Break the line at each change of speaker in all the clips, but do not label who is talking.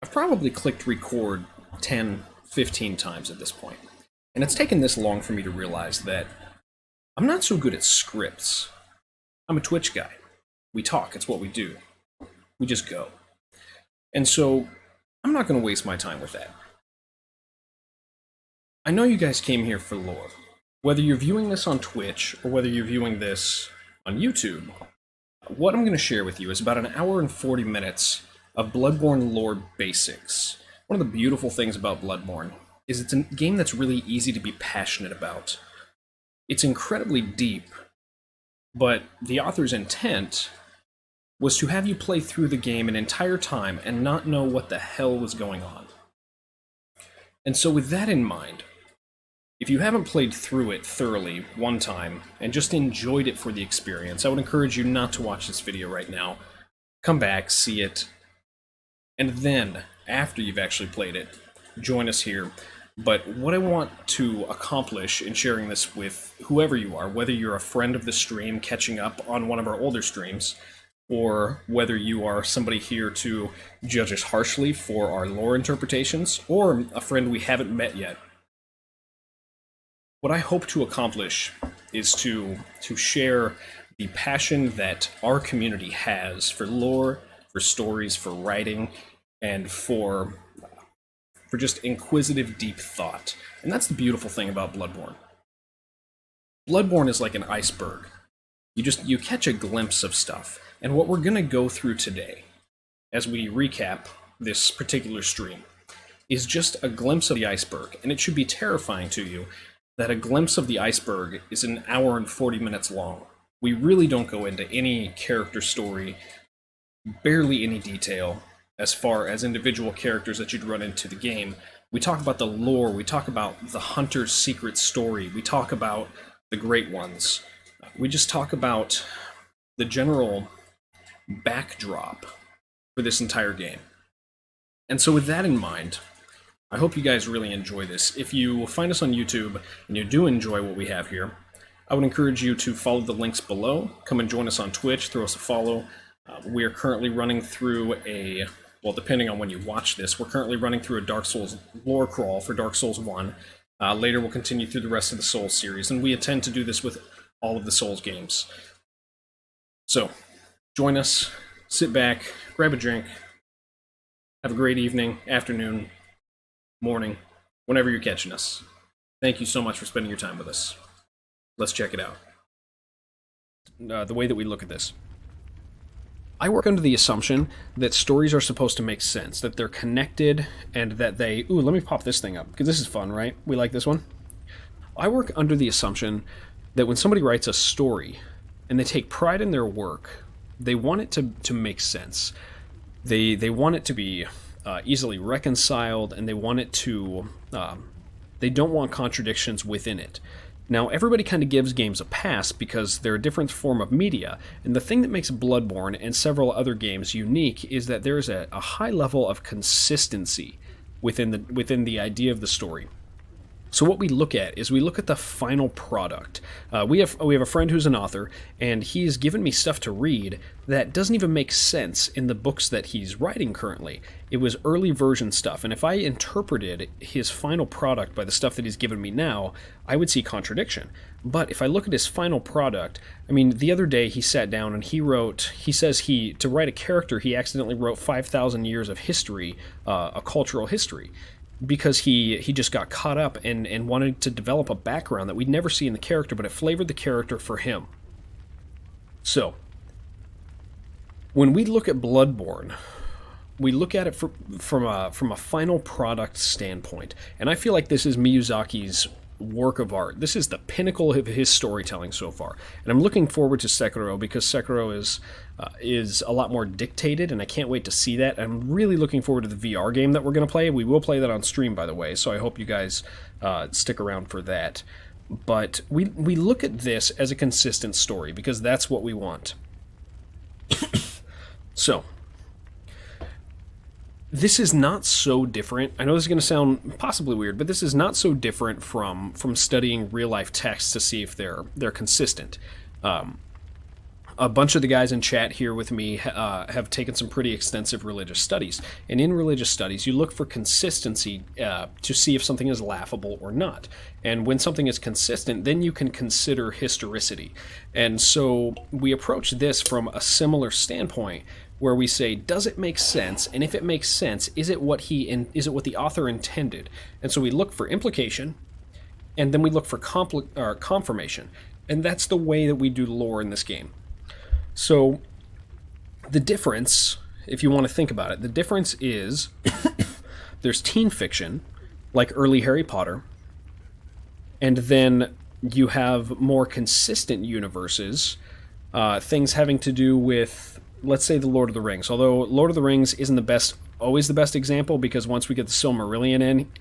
I've probably clicked record 10, 15 times at this point. And it's taken this long for me to realize that I'm not so good at scripts. I'm a Twitch guy. We talk, it's what we do. We just go. And so, I'm not going to waste my time with that. I know you guys came here for lore. Whether you're viewing this on Twitch or whether you're viewing this on YouTube, what I'm going to share with you is about an hour and 40 minutes of Bloodborne lore basics. One of the beautiful things about Bloodborne is it's a game that's really easy to be passionate about. It's incredibly deep, but the author's intent was to have you play through the game an entire time and not know what the hell was going on. And so with that in mind, if you haven't played through it thoroughly one time and just enjoyed it for the experience, I would encourage you not to watch this video right now. Come back, see it, and then, after you've actually played it, join us here. But what I want to accomplish in sharing this with whoever you are, whether you're a friend of the stream catching up on one of our older streams, or whether you are somebody here to judge us harshly for our lore interpretations, or a friend we haven't met yet, what I hope to accomplish is to share the passion that our community has for lore, for stories, for writing, and for just inquisitive, deep thought. And that's the beautiful thing about Bloodborne. Bloodborne is like an iceberg. You catch a glimpse of stuff. And what we're going to go through today, as we recap this particular stream, is just a glimpse of the iceberg. And it should be terrifying to you that a glimpse of the iceberg is an hour and 40 minutes long. We really don't go into any character story, barely any detail, as far as individual characters that you'd run into the game. We talk about the lore, we talk about the hunter's secret story, we talk about the great ones. We just talk about the general backdrop for this entire game. And so with that in mind, I hope you guys really enjoy this. If you find us on YouTube and you do enjoy what we have here, I would encourage you to follow the links below. Come and join us on Twitch, throw us a follow. We are currently running through well, depending on when you watch this, we're currently running through a Dark Souls lore crawl for Dark Souls 1. Later we'll continue through the rest of the Souls series, and we intend to do this with all of the Souls games. So, join us, sit back, grab a drink, have a great evening, afternoon, morning, whenever you're catching us. Thank you so much for spending your time with us. Let's check it out. The way that we look at this. I work under the assumption that stories are supposed to make sense, that they're connected, and that they... Ooh, let me pop this thing up, because this is fun, right? We like this one? I work under the assumption that when somebody writes a story, and they take pride in their work, they want it to make sense. They want it to be easily reconciled, and they want it to... they don't want contradictions within it. Now, everybody kind of gives games a pass because they're a different form of media, and the thing that makes Bloodborne and several other games unique is that there's a high level of consistency within the idea of the story. So what we look at is we look at the final product. We have a friend who's an author, and he's given me stuff to read that doesn't even make sense in the books that he's writing currently. It was early version stuff, and if I interpreted his final product by the stuff that he's given me now, I would see contradiction. But if I look at his final product, I mean, the other day he sat down and he says to write a character, he accidentally wrote 5,000 years of history, a cultural history, because he just got caught up and wanted to develop a background that we'd never see in the character, but it flavored the character for him. So, when we look at Bloodborne, we look at it from a final product standpoint, and I feel like this is Miyazaki's work of art. This is the pinnacle of his storytelling so far, and I'm looking forward to Sekiro because Sekiro is a lot more dictated, and I can't wait to see that. I'm really looking forward to the VR game that we're going to play. We will play that on stream, by the way, so I hope you guys stick around for that. But we look at this as a consistent story because that's what we want. So, this is not so different. I know this is going to sound possibly weird, but this is not so different from studying real-life texts to see if they're consistent. a bunch of the guys in chat here with me have taken some pretty extensive religious studies. And in religious studies, you look for consistency to see if something is laughable or not. And when something is consistent, then you can consider historicity. And so we approach this from a similar standpoint, where we say, does it make sense? And if it makes sense, is it what the author intended? And so we look for implication, and then we look for confirmation. And that's the way that we do lore in this game. So the difference, if you want to think about it, the difference is there's teen fiction, like early Harry Potter, and then you have more consistent universes, things having to do with, let's say, the Lord of the Rings. Although Lord of the Rings isn't always the best example, because once we get the Silmarillion in,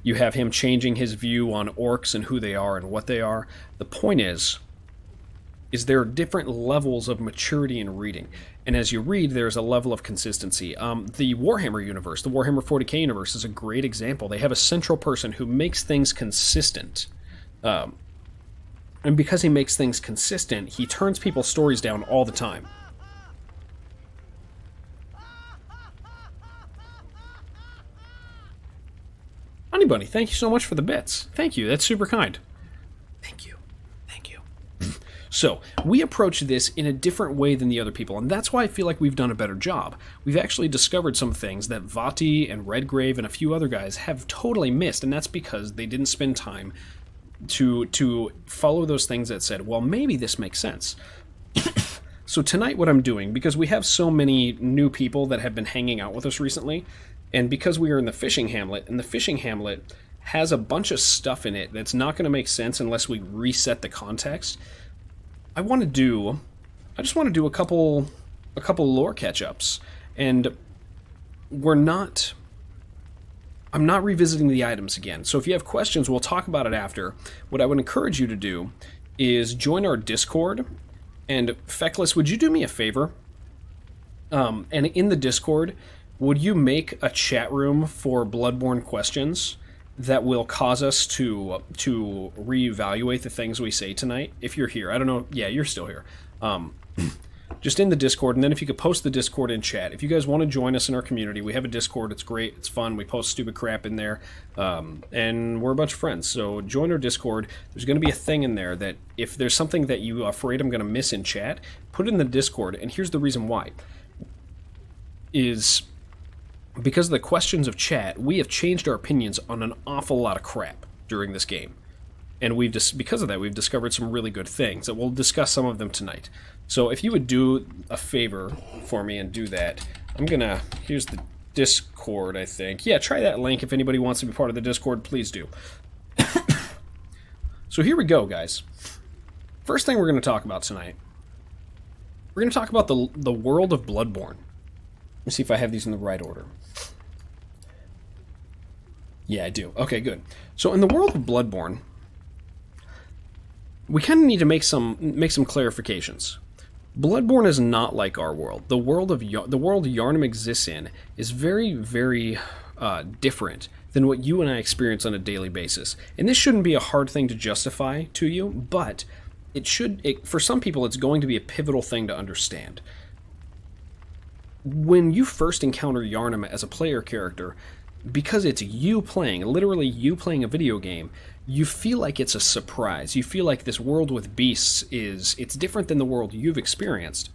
you have him changing his view on orcs and who they are and what they are. The point is there are different levels of maturity in reading. And as you read, there's a level of consistency. The Warhammer universe, the Warhammer 40k universe, is a great example. They have a central person who makes things consistent. And because he makes things consistent, he turns people's stories down all the time. Honey Bunny, thank you so much for the bits. Thank you, that's super kind. Thank you. So, we approach this in a different way than the other people, and that's why I feel like we've done a better job. We've actually discovered some things that Vati and Redgrave and a few other guys have totally missed, and that's because they didn't spend time to follow those things that said, well, maybe this makes sense. So tonight what I'm doing, because we have so many new people that have been hanging out with us recently, and because we are in the fishing hamlet, and the fishing hamlet has a bunch of stuff in it that's not going to make sense unless we reset the context, I just want to do a couple lore catch-ups, and I'm not revisiting the items again. So if you have questions, we'll talk about it after. What I would encourage you to do is join our Discord, and Feckless, would you do me a favor? And in the Discord, would you make a chat room for Bloodborne questions that will cause us to reevaluate the things we say tonight? If you're here, I don't know. Yeah, you're still here. Just in the Discord, and then if you could post the Discord in chat. If you guys want to join us in our community, we have a Discord. It's great. It's fun. We post stupid crap in there, and we're a bunch of friends. So join our Discord. There's going to be a thing in there that if there's something that you're afraid I'm going to miss in chat, put it in the Discord. And here's the reason why. Is because of the questions of chat, we have changed our opinions on an awful lot of crap during this game. And because of that, we've discovered some really good things, and we'll discuss some of them tonight. So if you would do a favor for me and do that, here's the Discord, I think. Yeah, try that link if anybody wants to be part of the Discord, please do. So here we go, guys. First thing we're going to talk about tonight, we're going to talk about the world of Bloodborne. Let me see if I have these in the right order. Yeah, I do. Okay, good. So in the world of Bloodborne, we kind of need to make some clarifications. Bloodborne is not like our world. The world Yharnam exists in is very, very different than what you and I experience on a daily basis. And this shouldn't be a hard thing to justify to you, but for some people, it's going to be a pivotal thing to understand. When you first encounter Yharnam as a player character, because it's you playing, literally you playing a video game, you feel like it's a surprise. You feel like this world with beasts it's different than the world you've experienced.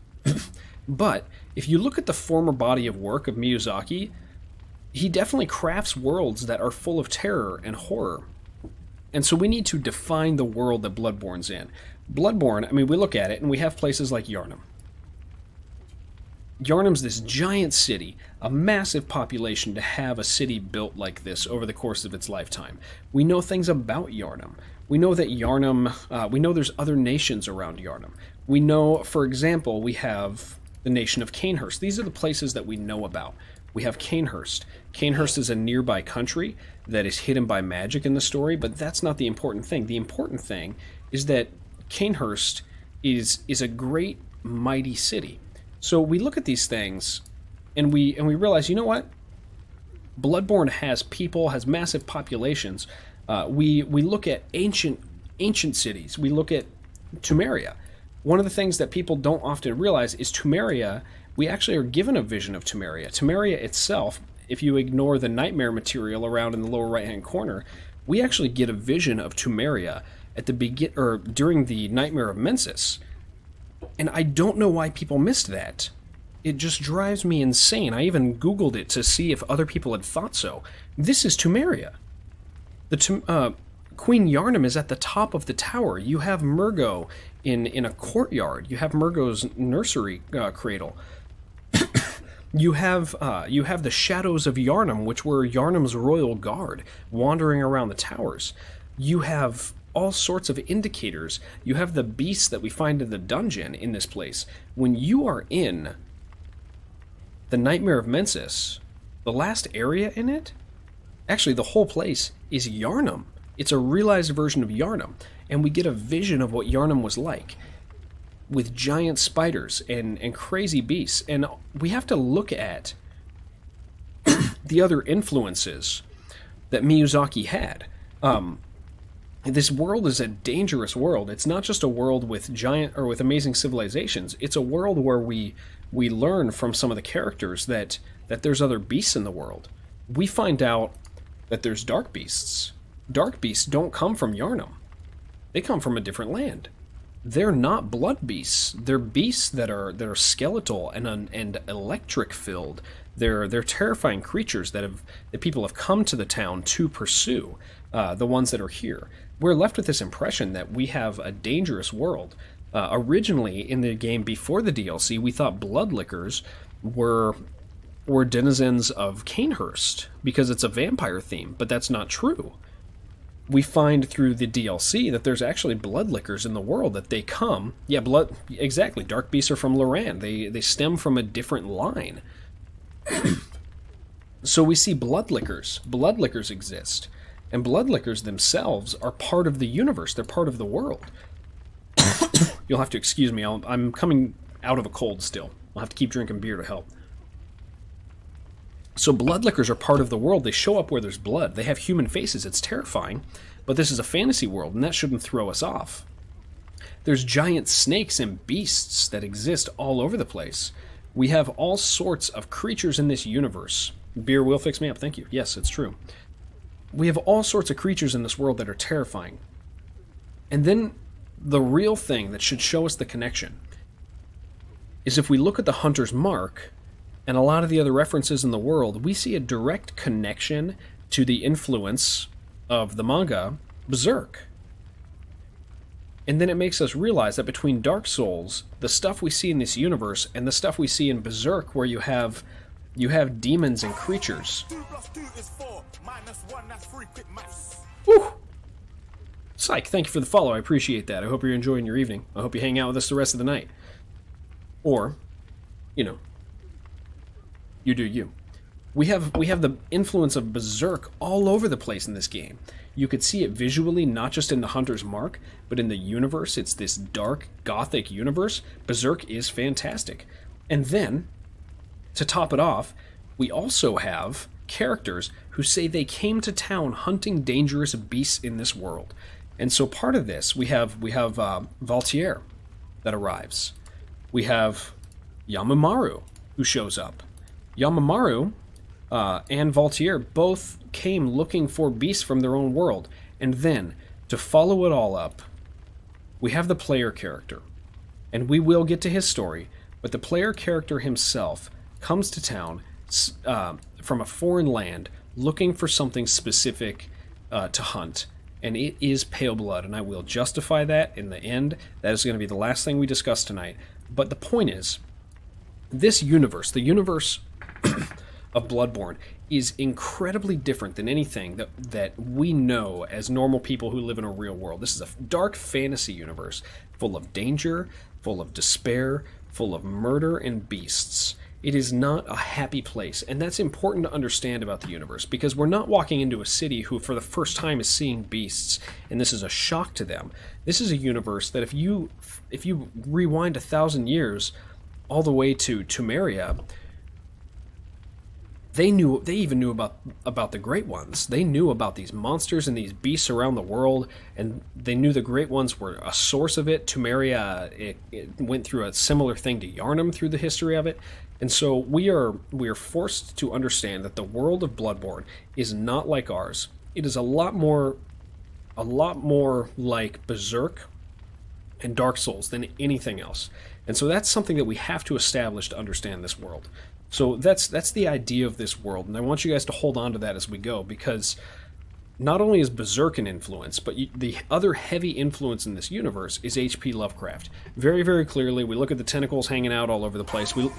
But if you look at the former body of work of Miyazaki, he definitely crafts worlds that are full of terror and horror. And so we need to define the world that Bloodborne's in. Bloodborne, I mean, we look at it and we have places like Yharnam. Yharnam's this giant city, a massive population to have a city built like this over the course of its lifetime. We know things about Yharnam. We know that we know there's other nations around Yharnam. We know, for example, we have the nation of Cainhurst. These are the places that we know about. We have Cainhurst. Cainhurst is a nearby country that is hidden by magic in the story, but that's not the important thing. The important thing is that Cainhurst is a great, mighty city. So we look at these things, and we realize, you know what? Bloodborne has people, has massive populations. We look at ancient cities. We look at Temeria. One of the things that people don't often realize is Temeria, we actually are given a vision of Temeria. Temeria itself, if you ignore the nightmare material around in the lower right-hand corner, we actually get a vision of Temeria at the during the Nightmare of Mensis. And I don't know why people missed that. It just drives me insane. I even Googled it to see if other people had thought so. This is Temeria. Queen Yarnum is at the top of the tower. You have Murgo in a courtyard. You have Murgo's nursery cradle. You have the shadows of Yarnum, which were Yarnum's royal guard, wandering around the towers. You have all sorts of indicators. You have the beasts that we find in the dungeon in this place. When you are in the Nightmare of Mensis, the last area in it, actually the whole place is Yarnum. It's a realized version of Yarnum, and we get a vision of what Yarnum was like, with giant spiders and crazy beasts. And we have to look at the other influences that Miyazaki had. This world is a dangerous world. It's not just a world with with amazing civilizations. It's a world where we learn from some of the characters that there's other beasts in the world. We find out that there's dark beasts. Dark beasts don't come from Yarnum. They come from a different land. They're not blood beasts. They're beasts that are skeletal and electric filled. They're terrifying creatures that people have come to the town to pursue. The ones that are here. We're left with this impression that we have a dangerous world. Originally, in the game before the DLC, we thought bloodlickers were denizens of Canehurst because it's a vampire theme, but that's not true. We find through the DLC that there's actually bloodlickers in the world, that they come... Yeah, exactly. Dark beasts are from Loran. They stem from a different line. So we see bloodlickers. Bloodlickers exist. And bloodlickers themselves are part of the universe. They're part of the world. You'll have to excuse me. I'm coming out of a cold still. I'll have to keep drinking beer to help. So bloodlickers are part of the world. They show up where there's blood. They have human faces. It's terrifying. But this is a fantasy world, and that shouldn't throw us off. There's giant snakes and beasts that exist all over the place. We have all sorts of creatures in this universe. Beer will fix me up. Thank you. Yes, it's true. We have all sorts of creatures in this world that are terrifying. And then the real thing that should show us the connection is if we look at the Hunter's Mark and a lot of the other references in the world, we see a direct connection to the influence of the manga Berserk. And then it makes us realize that between Dark Souls, the stuff we see in this universe, and the stuff we see in Berserk, where you have demons and creatures. Woo! Psych, thank you for the follow. I appreciate that. I hope you're enjoying your evening. I hope you hang out with us the rest of the night. Or, you do you. We have the influence of Berserk all over the place in this game. You could see it visually, not just in the Hunter's Mark, but in the universe. It's this dark, gothic universe. Berserk is fantastic. And then, to top it off, we also have characters who say they came to town hunting dangerous beasts in this world. And so part of this, we have Valtier that arrives. We have Yamamaru who shows up. Yamamaru and Valtier both came looking for beasts from their own world. And then, to follow it all up, we have the player character. And we will get to his story, but the player character himself comes to town from a foreign land looking for something specific to hunt. And it is pale blood, and I will justify that in the end. That is going to be the last thing we discuss tonight. But the point is, this universe, the universe of Bloodborne, is incredibly different than anything that we know as normal people who live in a real world. This is a dark fantasy universe full of danger, full of despair, full of murder and beasts. It is not a happy place, and that's important to understand about the universe, because we're not walking into a city who for the first time is seeing beasts, and this is a shock to them. This is a universe that if you rewind 1,000 years all the way to Temeria, they even knew about the Great Ones. They knew about these monsters and these beasts around the world, and they knew the Great Ones were a source of it. Temeria, it went through a similar thing to Yharnam through the history of it. And so we are forced to understand that the world of Bloodborne is not like ours. It is a lot more like Berserk and Dark Souls than anything else. And so that's something that we have to establish to understand this world. So that's the idea of this world, and I want you guys to hold on to that as we go, because not only is Berserk an influence, but the other heavy influence in this universe is H.P. Lovecraft. Very, very clearly, we look at the tentacles hanging out all over the place. 2 +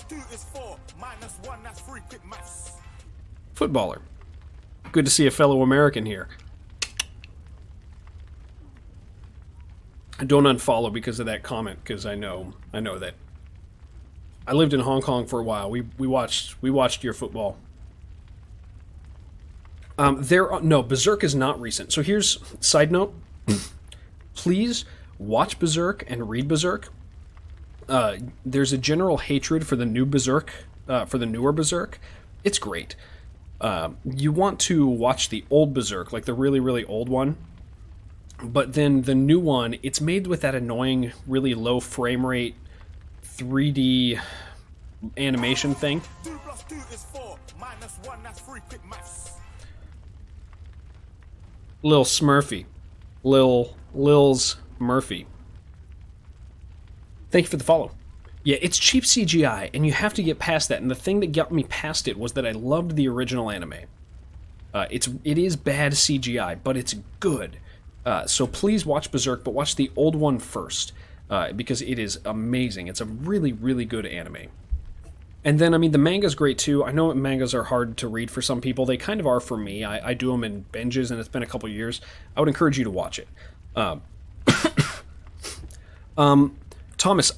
2 is 4, -1, that's 3, quick maths. Footballer. Good to see a fellow American here. Don't unfollow because of that comment, because I know that. I lived in Hong Kong for a while. We watched your football. No, Berserk is not recent. So here's side note. Please watch Berserk and read Berserk. There's a general hatred for the new Berserk, for the newer Berserk. It's great. You want to watch the old Berserk, like the really, really old one. But then the new one, it's made with that annoying, really low frame rate 3D animation thing. 2 + 2 is 4, -1, that's 3, quick maths. Lil Smurfy. Lil's Murphy. Thank you for the follow. Yeah, it's cheap CGI, and you have to get past that. And the thing that got me past it was that I loved the original anime. It is bad CGI, but it's good. So please watch Berserk, but watch the old one first, because it is amazing. It's a really, really good anime. And then, I mean, the manga's great too. I know mangas are hard to read for some people. They kind of are for me. I do them in binges, and it's been a couple years. I would encourage you to watch it. Thomas,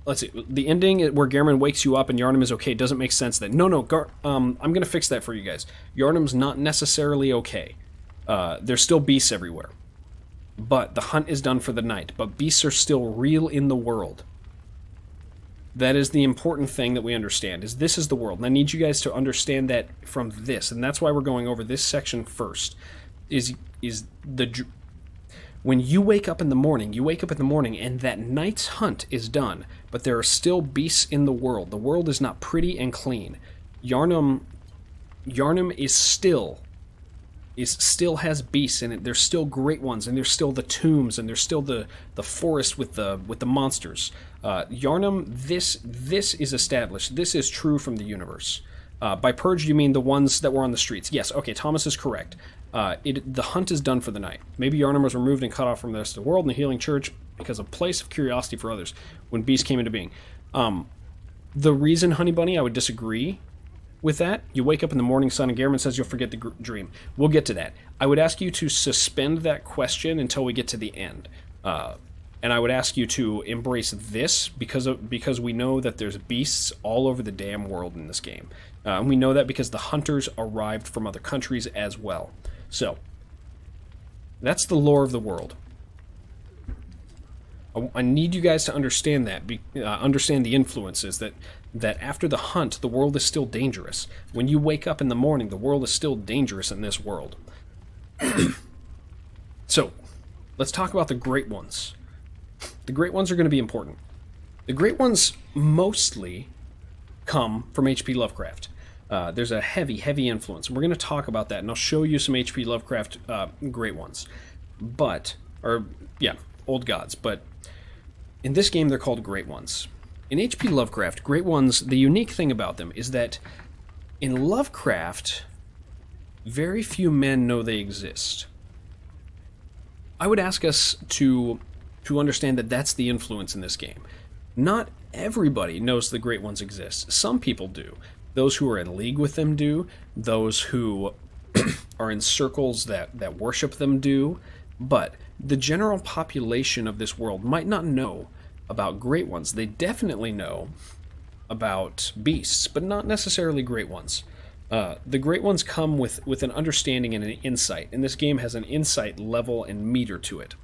let's see. The ending where Gehrman wakes you up and Yharnam is okay doesn't make sense then. No, I'm going to fix that for you guys. Yharnam's not necessarily okay. There's still beasts everywhere. But the hunt is done for the night. But beasts are still real in the world. That is the important thing that we understand, is this is the world. And I need you guys to understand that from this. And that's why we're going over this section first. When you wake up in the morning, and that night's hunt is done, but there are still beasts in the world. The world is not pretty and clean. Yharnam still has beasts in it. There's still great ones, and there's still the tombs, and there's still the forest with the monsters. Yharnam, this is established. This is true from the universe. By purged, you mean the ones that were on the streets. Yes, okay, Thomas is correct. The hunt is done for the night. Maybe Yharnam was removed and cut off from the rest of the world in the Healing Church because of place of curiosity for others when beasts came into being. The reason, Honey Bunny, I would disagree with that. You wake up in the morning sun and Gehrman says you'll forget the dream. We'll get to that. I would ask you to suspend that question until we get to the end. And I would ask you to embrace this because we know that there's beasts all over the damn world in this game. And we know that because the hunters arrived from other countries as well. So, that's the lore of the world. I need you guys to understand that, understand the influences, that after the hunt, the world is still dangerous. When you wake up in the morning, the world is still dangerous in this world. So, let's talk about the Great Ones. The Great Ones are going to be important. The Great Ones mostly come from H.P. Lovecraft. There's a heavy influence. We're going to talk about that, and I'll show you some H.P. Lovecraft Great Ones. Old gods. But in this game, they're called Great Ones. In H.P. Lovecraft, Great Ones, the unique thing about them is that in Lovecraft, very few men know they exist. I would ask us to understand that that's the influence in this game. Not everybody knows the Great Ones exist. Some people do. Those who are in league with them do. Those who are in circles that worship them do. But the general population of this world might not know about Great Ones. They definitely know about beasts, but not necessarily Great Ones. The Great Ones come with an understanding and an insight, and this game has an insight level and meter to it.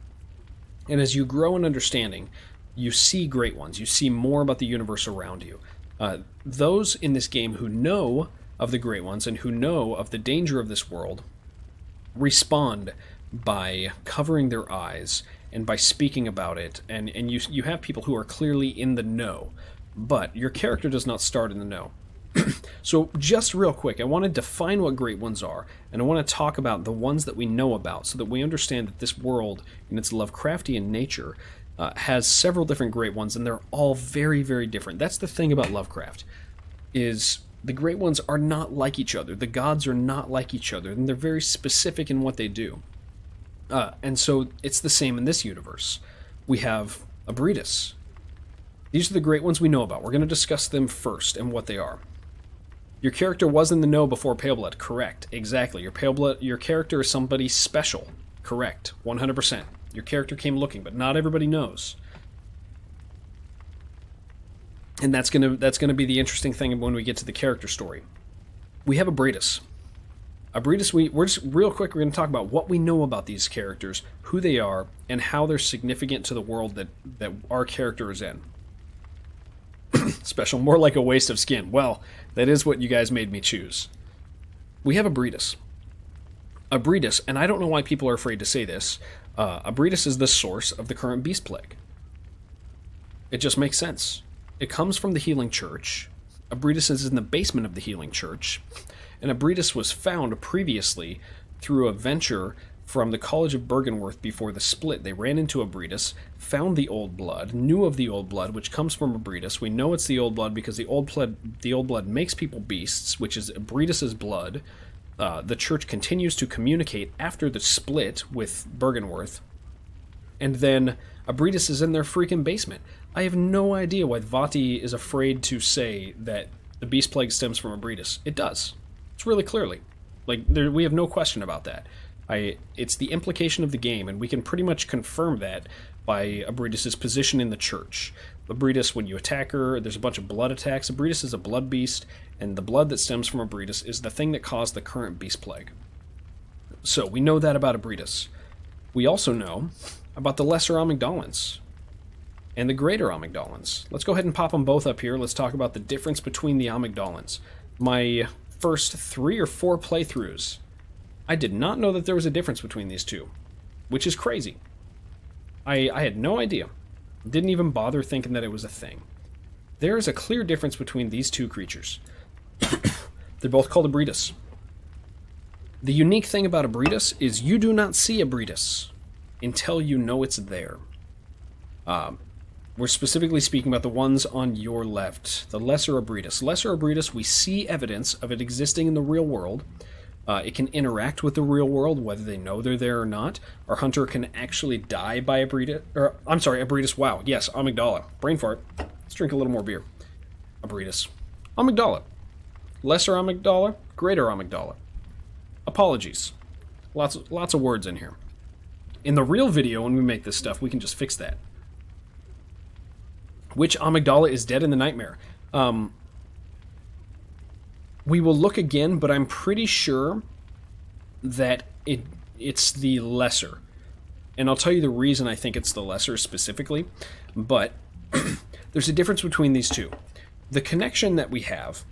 And as you grow in understanding, you see Great Ones. You see more about the universe around you. Those in this game who know of the Great Ones and who know of the danger of this world respond by covering their eyes and by speaking about it, and you have people who are clearly in the know, but your character does not start in the know. So just real quick, I want to define what Great Ones are, and I want to talk about the ones that we know about so that we understand that this world, in its Lovecraftian nature, has several different Great Ones, and they're all very, very different. That's the thing about Lovecraft, is the Great Ones are not like each other. The gods are not like each other, and they're very specific in what they do. And so it's the same in this universe. We have Abritus. These are the Great Ones we know about. We're going to discuss them first and what they are. Your character was in the know before Paleblood. Correct. Exactly. Your character is somebody special. Correct. 100%. Your character came looking, but not everybody knows. And that's gonna be the interesting thing when we get to the character story. We have Abritus. Abritus, we're just real quick, we're going to talk about what we know about these characters, who they are, and how they're significant to the world that our character is in. Special, more like a waste of skin. Well, that is what you guys made me choose. We have Abritus. Abritus, and I don't know why people are afraid to say this, Abritus is the source of the current Beast Plague. It just makes sense. It comes from the Healing Church. Abritus is in the basement of the Healing Church, and Abritus was found previously through a venture from the College of Byrgenwerth before the split. They ran into Abritus, found the Old Blood, knew of the Old Blood, which comes from Abritus. We know it's the Old Blood because the Old Blood makes people beasts, which is Abritus's blood. The church continues to communicate after the split with Byrgenwerth, and then Abritus is in their freaking basement. I have no idea why Vati is afraid to say that the Beast Plague stems from Abritus. It does. It's really clearly. We have no question about that. It's the implication of the game, and we can pretty much confirm that by Abritus' position in the church. Abritus, when you attack her, there's a bunch of blood attacks. Abritus is a blood beast, and the blood that stems from Abritus is the thing that caused the current Beast Plague. So, we know that about Abritus. We also know about the Lesser Amygdalans and the Greater Amygdalans. Let's go ahead and pop them both up here. Let's talk about the difference between the Amygdalans. My first 3 or 4 playthroughs, I did not know that there was a difference between these two, which is crazy. I had no idea. Didn't even bother thinking that it was a thing. There is a clear difference between these two creatures. They're both called Abritus. The unique thing about Abritus is you do not see Abritus until you know it's there. We're specifically speaking about the ones on your left, the Lesser Abritus. Lesser Abritus, we see evidence of it existing in the real world. It can interact with the real world, whether they know they're there or not. Our hunter can actually die by Abritus. Abritus, wow. Yes, Amygdala. Brain fart. Let's drink a little more beer. Abritus. Amygdala. Lesser Amygdala, Greater Amygdala. Apologies. Lots of words in here. In the real video, when we make this stuff, we can just fix that. Which Amygdala is dead in the nightmare? We will look again, but I'm pretty sure that it's the lesser. And I'll tell you the reason I think it's the lesser specifically, but there's a difference between these two. The connection that we have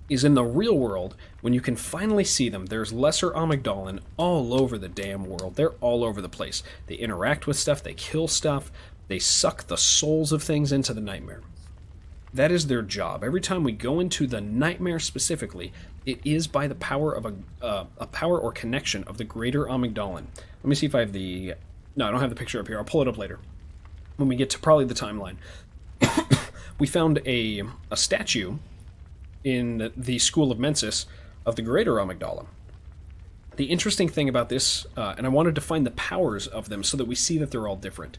is in the real world, when you can finally see them, there's Lesser Amygdalan all over the damn world. They're all over the place. They interact with stuff, they kill stuff, they suck the souls of things into the nightmare. That is their job. Every time we go into the nightmare specifically, it is by the power of a power or connection of the Greater Amygdalan. Let me see if I have the... No, I don't have the picture up here. I'll pull it up later when we get to probably the timeline. We found a statue in the School of Mensis of the Greater Amygdala. The interesting thing about this, and I wanted to find the powers of them so that we see that they're all different.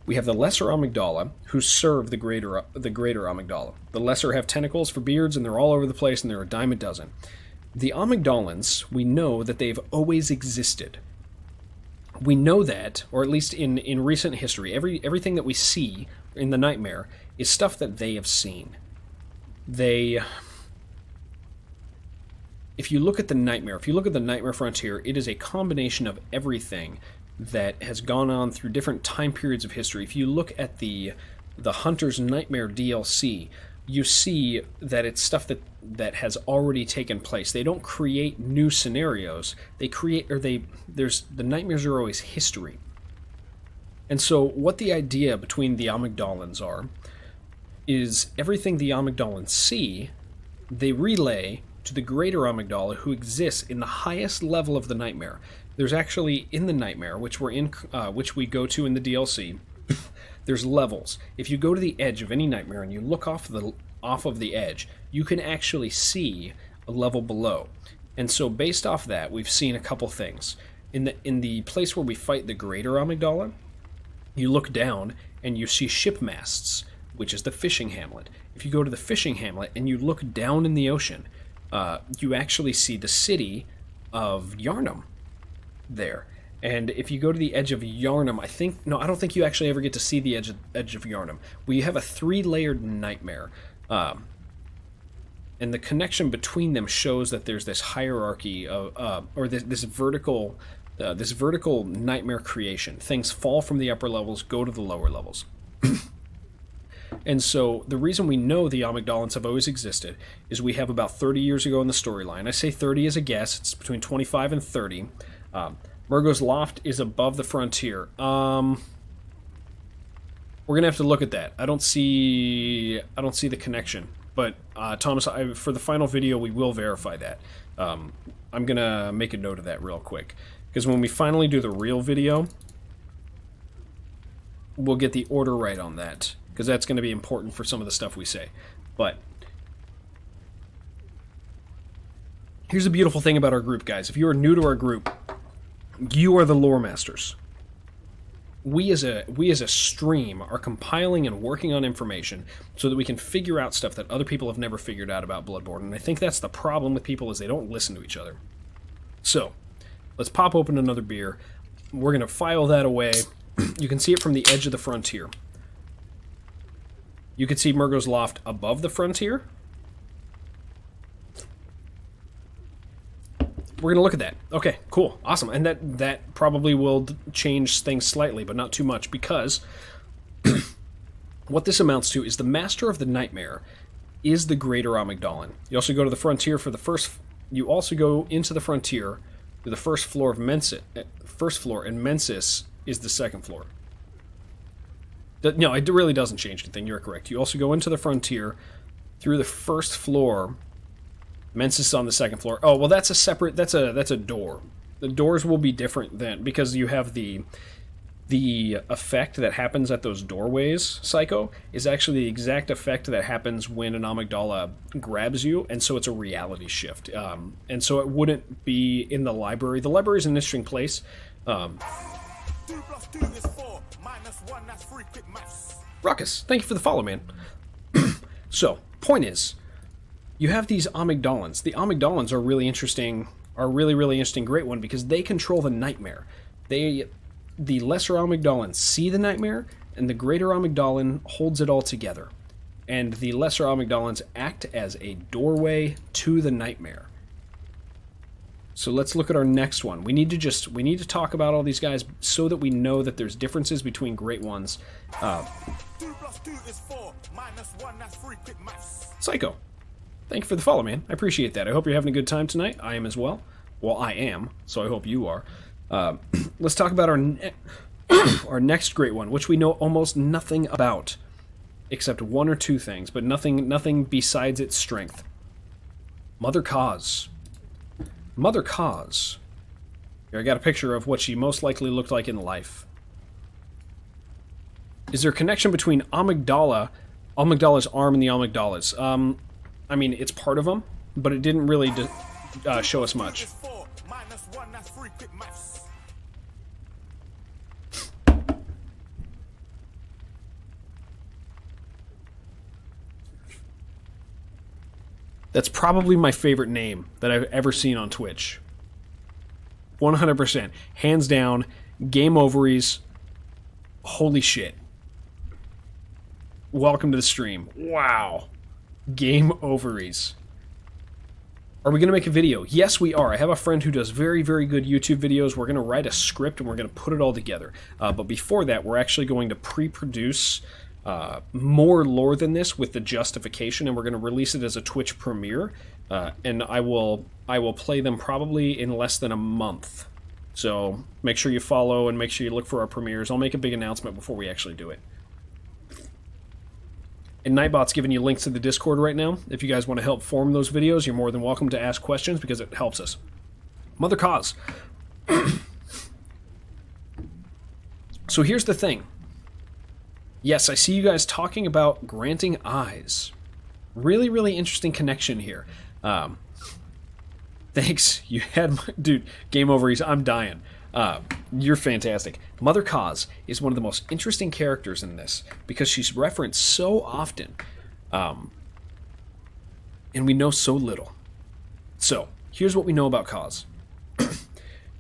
We have the Lesser Amygdala, who serve the Greater Amygdala. The Lesser have tentacles for beards, and they're all over the place, and there are a dime a dozen. The Amygdalans, we know that they've always existed. We know that, or at least in recent history, everything that we see in the nightmare is stuff that they have seen. If you look at the Nightmare Frontier, it is a combination of everything that has gone on through different time periods of history. If you look at the Hunter's Nightmare DLC, you see that it's stuff that has already taken place. They don't create new scenarios. They create, or there's, the nightmares are always history. And so what the idea between the amygdalans are is everything the amygdalans see, they relay to the greater amygdala, who exists in the highest level of the nightmare. There's actually, in the nightmare, which we go to in the DLC, there's levels. If you go to the edge of any nightmare and you look off of the edge, you can actually see a level below. And so based off that, we've seen a couple things. In the place where we fight the greater amygdala, you look down and you see ship masts, which is the fishing hamlet. If you go to the fishing hamlet and you look down in the ocean, you actually see the city of Yharnam there. And if you go to the edge of Yharnam, I don't think you actually ever get to see the edge of Yharnam. We have a 3-layered nightmare, and the connection between them shows that there's this hierarchy of, or this vertical nightmare creation. Things fall from the upper levels, go to the lower levels. And so the reason we know the amygdalans have always existed is we have about 30 years ago in the storyline. I say 30 as a guess. It's between 25 and 30. Murgo's Loft is above the frontier. We're gonna have to look at that. I don't see the connection. But Thomas, for the final video, we will verify that. I'm gonna make a note of that real quick, because when we finally do the real video, we'll get the order right on that, because that's going to be important for some of the stuff we say. But here's the beautiful thing about our group, guys. If you are new to our group, you are the lore masters. We as a stream are compiling and working on information so that we can figure out stuff that other people have never figured out about Bloodborne. And I think that's the problem with people, is they don't listen to each other. So let's pop open another beer. We're going to file that away. You can see it from the edge of the frontier. You can see Murgo's Loft above the frontier. We're going to look at that. Okay, cool. Awesome. And that probably will change things slightly, but not too much, because what this amounts to is the master of the nightmare is the greater amygdalan. You also go to the frontier for the first... You also go into the frontier to the first floor of Mensis. First floor, and Mensis is the second floor. No, it really doesn't change anything. You're correct. You also go into the frontier through the first floor. Mensis on the second floor. Oh, well, that's a separate... That's a door. The doors will be different then, because you have the effect that happens at those doorways, Psycho, is actually the exact effect that happens when an amygdala grabs you, and so it's a reality shift. And so it wouldn't be in the library. The library is an interesting place. 2 + 2 is 4, -1, that's 3, quick maths. Ruckus, thank you for the follow, man. So, point is, you have these amygdalans. The amygdalans are really interesting, really interesting, great one, because they control the nightmare. The lesser amygdalans see the nightmare, and the greater amygdalan holds it all together. And the lesser amygdalans act as a doorway to the nightmare. So let's look at our next one. We need to talk about all these guys so that we know that there's differences between great ones. 2 + 2 is 4, -1, that's 3, quick maths. Psycho, thank you for the follow, man. I appreciate that. I hope you're having a good time tonight. I am as well. Well, I am, so I hope you are. Let's talk about our next great one, which we know almost nothing about, except 1 or 2 things, but nothing besides its strength. Mother Cause. Mother Cause. Here, I got a picture of what she most likely looked like in life. Is there a connection between Amygdala's arm and the amygdalas? I mean, it's part of them, but it didn't really show us much. That's probably my favorite name that I've ever seen on Twitch. 100%. Hands down. Game Ovaries. Holy shit. Welcome to the stream. Wow. Game Ovaries. Are we going to make a video? Yes, we are. I have a friend who does very, very good YouTube videos. We're going to write a script and we're going to put it all together. But before that, we're actually going to pre-produce more lore than this with the justification, and we're going to release it as a Twitch premiere. And I will play them probably in less than a month. So make sure you follow and make sure you look for our premieres. I'll make a big announcement before we actually do it. And Nightbot's giving you links to the Discord right now. If you guys want to help form those videos, you're more than welcome to ask questions because it helps us. Mother Cause. So here's the thing. Yes, I see you guys talking about granting eyes. Really, really interesting connection here. Thanks. You had my... Dude, game over. I'm dying. You're fantastic. Mother Cause is one of the most interesting characters in this because she's referenced so often. And we know so little. So, here's what we know about Cause.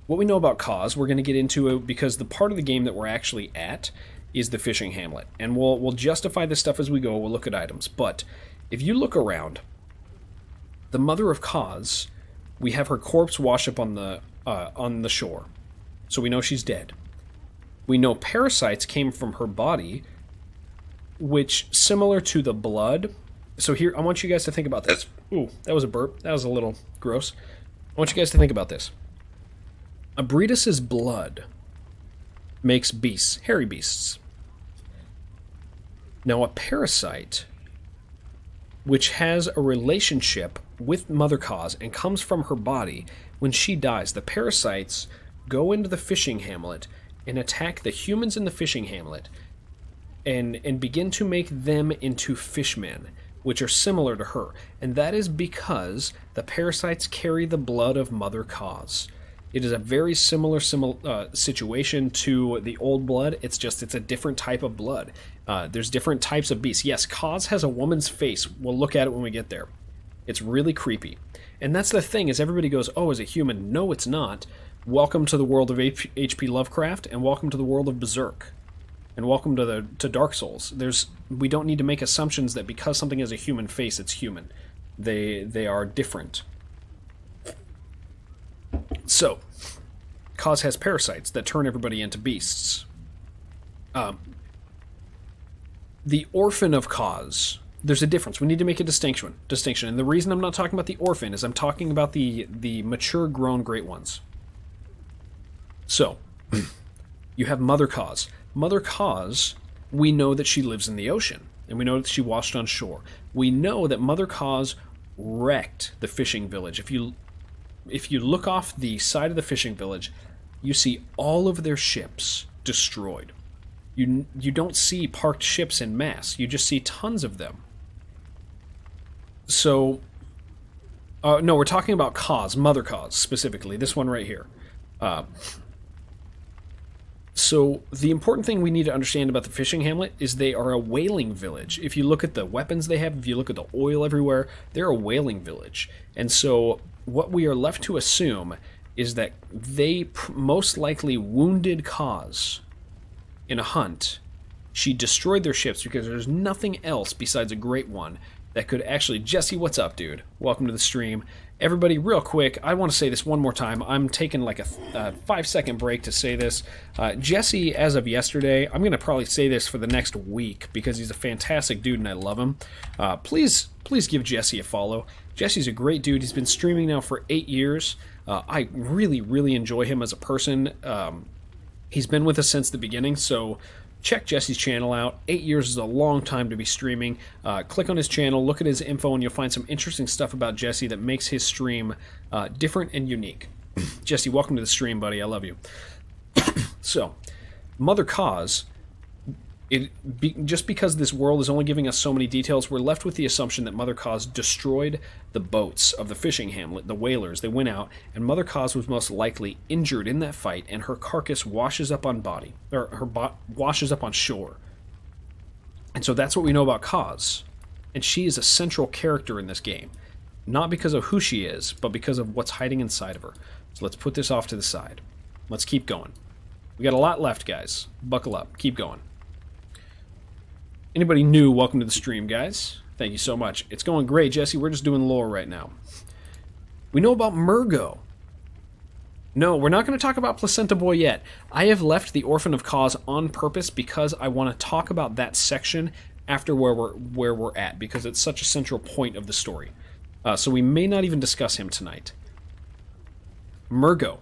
What we know about Cause, we're going to get into it because the part of the game that we're actually at is the fishing hamlet. And we'll justify this stuff as we go. We'll look at items. But if you look around, the mother of Cause, we have her corpse wash up on the shore. So we know she's dead. We know parasites came from her body, which, similar to the blood... So here, I want you guys to think about this. Ooh, that was a burp. That was a little gross. I want you guys to think about this. Abridus's blood makes beasts, hairy beasts. Now a parasite, which has a relationship with Mother Cause and comes from her body, when she dies, the parasites go into the fishing hamlet and attack the humans in the fishing hamlet and begin to make them into fishmen, which are similar to her. And that is because the parasites carry the blood of Mother Cause. It is a very similar situation to the old blood. It's a different type of blood. There's different types of beasts. Yes, Cause has a woman's face. We'll look at it when we get there. It's really creepy. And that's the thing, is everybody goes, oh, is it human? No, it's not. Welcome to the world of H.P. Lovecraft, and welcome to the world of Berserk. And welcome to Dark Souls. We don't need to make assumptions that because something has a human face, it's human. They are different. So, Cause has parasites that turn everybody into beasts. The orphan of Cause, there's a difference. We need to make a distinction. And the reason I'm not talking about the orphan is I'm talking about the mature, grown great ones. So, you have Mother Cause. Mother Cause, we know that she lives in the ocean, and we know that she washed on shore. We know that Mother Cause wrecked the fishing village. If you look off the side of the fishing village, you see all of their ships destroyed. You don't see parked ships en masse. You just see tons of them. So, no, we're talking about Cause, Mother Cause, specifically. This one right here. So, the important thing we need to understand about the fishing hamlet is they are a whaling village. If you look at the weapons they have, if you look at the oil everywhere, they're a whaling village. And so, what we are left to assume is that they most likely wounded Cause in a hunt. She destroyed their ships because there's nothing else besides a great one that could actually... Jesse, what's up, dude? Welcome to the stream. Everybody, real quick, I want to say this one more time. I'm taking like a 5-second break to say this. Jesse, as of yesterday, I'm going to probably say this for the next week because he's a fantastic dude and I love him. Please give Jesse a follow. Jesse's a great dude. He's been streaming now for 8 years. I really, really enjoy him as a person. He's been with us since the beginning, so check Jesse's channel out. 8 years is a long time to be streaming. Click on his channel, look at his info, and you'll find some interesting stuff about Jesse that makes his stream different and unique. Jesse, welcome to the stream, buddy. I love you. So, Mother Cause... just because this world is only giving us so many details, we're left with the assumption that Mother Cause destroyed the boats of the fishing hamlet, the whalers. They went out, and Mother Cause was most likely injured in that fight, and her carcass washes up on washes up on shore. And so that's what we know about Cause. And she is a central character in this game. Not because of who she is, but because of what's hiding inside of her. So let's put this off to the side. Let's keep going. We got a lot left, guys. Buckle up. Keep going. Anybody new, welcome to the stream, guys. Thank you so much. It's going great, Jesse. We're just doing lore right now. We know about Murgo. No, we're not going to talk about Placenta Boy yet. I have left the Orphan of Cause on purpose because I want to talk about that section after where we're at, because it's such a central point of the story. So we may not even discuss him tonight. Murgo.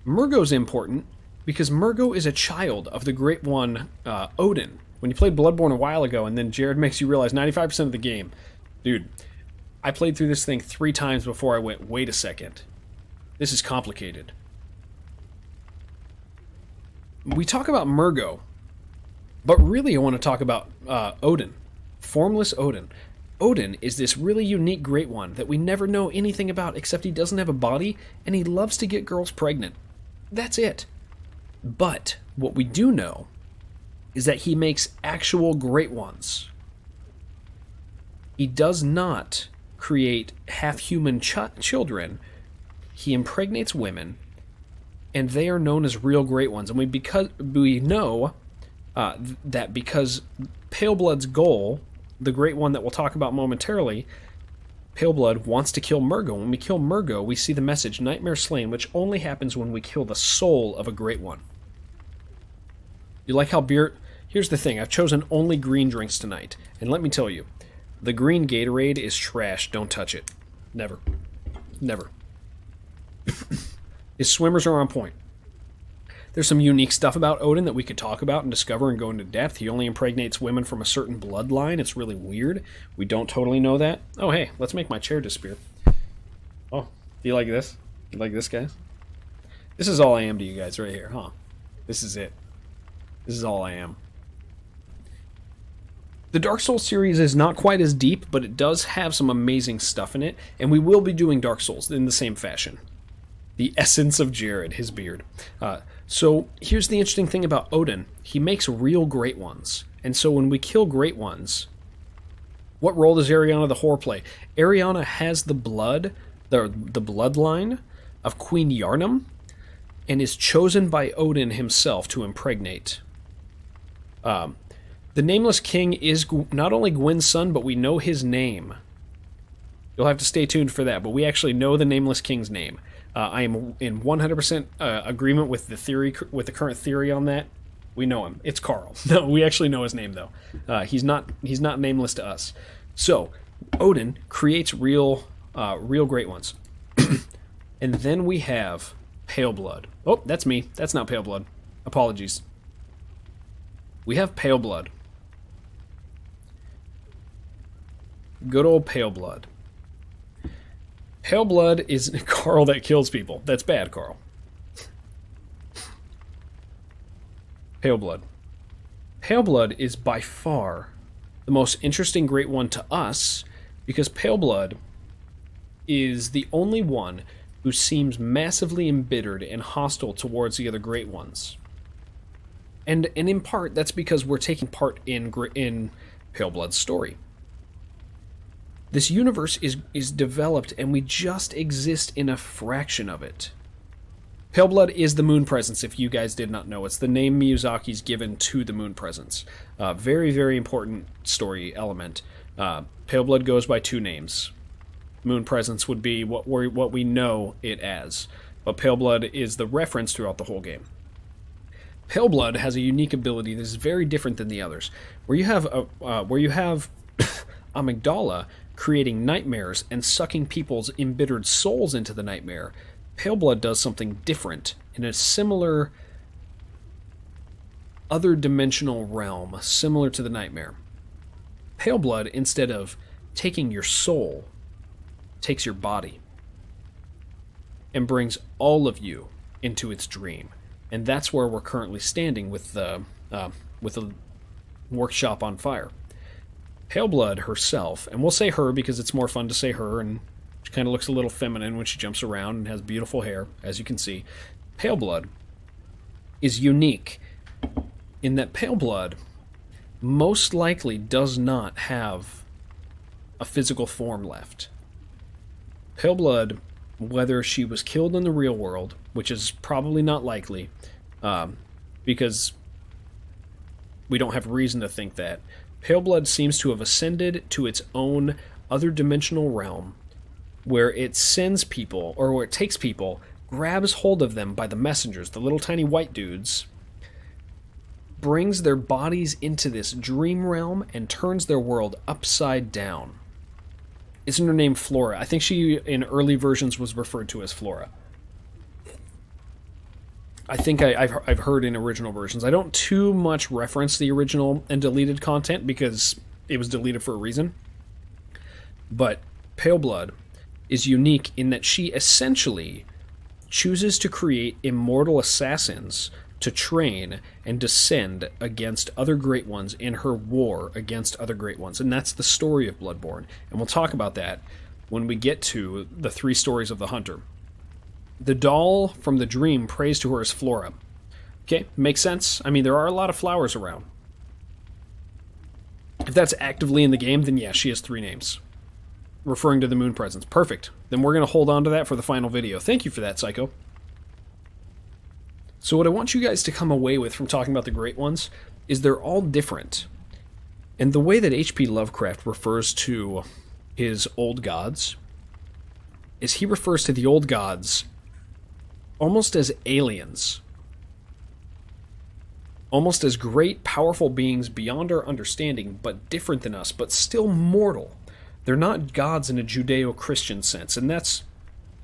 Murgo's important because Murgo is a child of the Great One, Odin. When you played Bloodborne a while ago, and then Jared makes you realize 95% of the game, dude, I played through this thing 3 times before I went, wait a second. This is complicated. We talk about Murgo, but really I want to talk about Odin. Formless Odin. Odin is this really unique Great One that we never know anything about except he doesn't have a body and he loves to get girls pregnant. That's it. But what we do know is that he makes actual Great Ones. He does not create half-human children. He impregnates women, and they are known as real Great Ones. And we know that because Paleblood's goal, the Great One that we'll talk about momentarily, Paleblood wants to kill Murgo. When we kill Murgo, we see the message, Nightmare Slain, which only happens when we kill the soul of a Great One. You like how beer... Here's the thing, I've chosen only green drinks tonight, and let me tell you, the green Gatorade is trash. Don't touch it. Never. Never. His swimmers are on point. There's some unique stuff about Odin that we could talk about and discover and go into depth. He only impregnates women from a certain bloodline. It's really weird. We don't totally know that. Oh, hey, let's make my chair disappear. Oh, do you like this? You like this, guys? This is all I am to you guys right here, huh? This is it. This is all I am. The Dark Souls series is not quite as deep, but it does have some amazing stuff in it, and we will be doing Dark Souls in the same fashion. The essence of Jared, his beard. So here's the interesting thing about Odin. He makes real Great Ones. And so when we kill Great Ones, what role does Ariana the Whore play? Ariana has the blood, the bloodline of Queen Yharnam, and is chosen by Odin himself to impregnate. The Nameless King is not only Gwyn's son, but we know his name. You'll have to stay tuned for that, but we actually know the Nameless King's name. I am in 100% agreement with the theory, with the current theory on that. We know him. It's Carl. No, we actually know his name though. He's not nameless to us. So Odin creates real Great Ones, and then we have Paleblood. Oh, that's me. That's not Paleblood. Apologies. We have Paleblood. Good old Paleblood. Paleblood is Carl that kills people. That's bad, Carl. Paleblood. Paleblood is by far the most interesting Great One to us because Paleblood is the only one who seems massively embittered and hostile towards the other Great Ones. And in part, that's because we're taking part in Paleblood's story. This universe is developed, and we just exist in a fraction of it. Paleblood is the moon presence, if you guys did not know. It's the name Miyazaki's given to the moon presence. Very, very important story element. Paleblood goes by 2 names. Moon presence would be what we know it as, but Paleblood is the reference throughout the whole game. Paleblood has a unique ability that is very different than the others. Where you have Amygdala creating nightmares and sucking people's embittered souls into the nightmare, Paleblood does something different in a similar other dimensional realm, similar to the nightmare. Paleblood, instead of taking your soul, takes your body and brings all of you into its dream. And that's where we're currently standing with the workshop on fire. Paleblood herself, and we'll say her because it's more fun to say her, and she kind of looks a little feminine when she jumps around and has beautiful hair, as you can see. Paleblood is unique in that Paleblood most likely does not have a physical form left. Paleblood, whether she was killed in the real world, which is probably not likely, because we don't have reason to think that, Paleblood seems to have ascended to its own other dimensional realm, where it sends people, or where it takes people, grabs hold of them by the messengers, the little tiny white dudes, brings their bodies into this dream realm, and turns their world upside down. Isn't her name Flora? I think she, in early versions, was referred to as Flora. I think I've heard in original versions. I don't too much reference the original and deleted content because it was deleted for a reason. But Pale Blood is unique in that she essentially chooses to create immortal assassins to train and descend against other Great Ones in her war against other Great Ones. And that's the story of Bloodborne. And we'll talk about that when we get to the 3 stories of the Hunter. The doll from the dream prays to her as Flora. Okay, makes sense. I mean, there are a lot of flowers around. If that's actively in the game, then yeah, she has 3 names, referring to the moon presence. Perfect. Then we're going to hold on to that for the final video. Thank you for that, Psycho. So what I want you guys to come away with from talking about the Great Ones is they're all different. And the way that H.P. Lovecraft refers to his old gods is he refers to the old gods almost as aliens. Almost as great, powerful beings beyond our understanding, but different than us, but still mortal. They're not gods in a Judeo-Christian sense, and that's